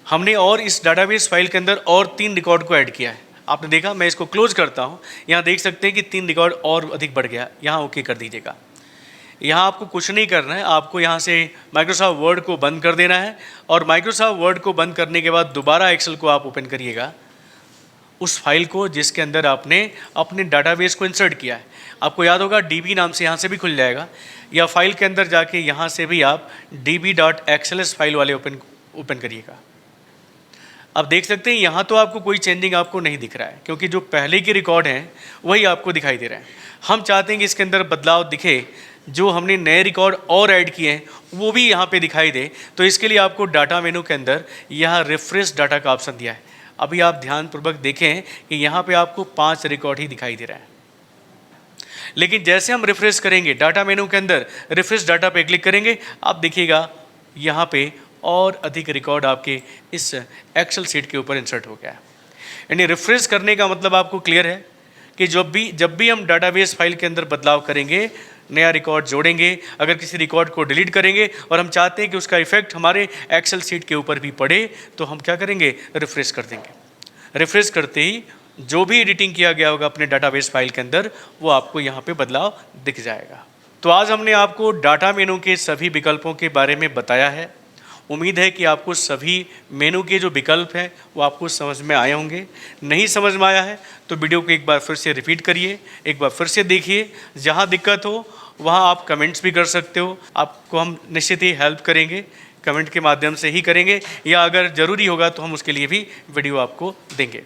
हमने और इस डाटाबेस फाइल के अंदर और 3 रिकॉर्ड को ऐड किया है। आपने देखा, मैं इसको क्लोज करता हूँ, यहाँ देख सकते हैं कि 3 रिकॉर्ड और अधिक बढ़ गया। यहाँ ओके कर दीजिएगा। यहाँ आपको कुछ नहीं करना है, आपको यहाँ से माइक्रोसॉफ्ट वर्ड को बंद कर देना है और माइक्रोसॉफ्ट वर्ड को बंद करने के बाद दोबारा एक्सेल को आप ओपन करिएगा, उस फाइल को जिसके अंदर आपने अपने डाटाबेस को इंसर्ट किया है। आपको याद होगा DB नाम से यहाँ से भी खुल जाएगा, या फाइल के अंदर जाके यहाँ से भी आप db.xls फाइल वाले ओपन करिएगा। अब देख सकते हैं यहाँ तो आपको कोई चेंजिंग आपको नहीं दिख रहा है, क्योंकि जो पहले के रिकॉर्ड हैं वही आपको दिखाई दे रहे हैं। हम चाहते हैं कि इसके अंदर बदलाव दिखे, जो हमने नए रिकॉर्ड और ऐड किए हैं वो भी यहाँ पे दिखाई दे। तो इसके लिए आपको डाटा मेनू के अंदर यहाँ रिफ्रेश डाटा का ऑप्शन दिया है। अभी आप ध्यानपूर्वक देखें कि यहाँ पे आपको 5 रिकॉर्ड ही दिखाई दे रहा है। लेकिन जैसे हम रिफ्रेश करेंगे डाटा मेनू के अंदर, रिफ्रेश डाटा पे क्लिक करेंगे, आप देखिएगा यहाँ पे और अधिक रिकॉर्ड आपके इस एक्सेल शीट के ऊपर इंसर्ट हो गया है। यानी रिफ्रेश करने का मतलब आपको क्लियर है कि जब भी हम डाटाबेस फाइल के अंदर बदलाव करेंगे, नया रिकॉर्ड जोड़ेंगे, अगर किसी रिकॉर्ड को डिलीट करेंगे और हम चाहते हैं कि उसका इफेक्ट हमारे एक्सेल शीट के ऊपर भी पड़े, तो हम क्या करेंगे, रिफ्रेश कर देंगे। रिफ्रेश करते ही जो भी एडिटिंग किया गया होगा अपने डाटाबेस फाइल के अंदर, वो आपको यहाँ पे बदलाव दिख जाएगा। तो आज हमने आपको डाटा मेनू के सभी विकल्पों के बारे में बताया है। उम्मीद है कि आपको सभी मेनू के जो विकल्प हैं वो आपको समझ में आए होंगे। नहीं समझ में आया है तो वीडियो को एक बार फिर से रिपीट करिए, एक बार फिर से देखिए। जहाँ दिक्कत हो वहाँ आप कमेंट्स भी कर सकते हो, आपको हम निश्चित ही हेल्प करेंगे, कमेंट के माध्यम से ही करेंगे, या अगर ज़रूरी होगा तो हम उसके लिए भी वीडियो आपको देंगे।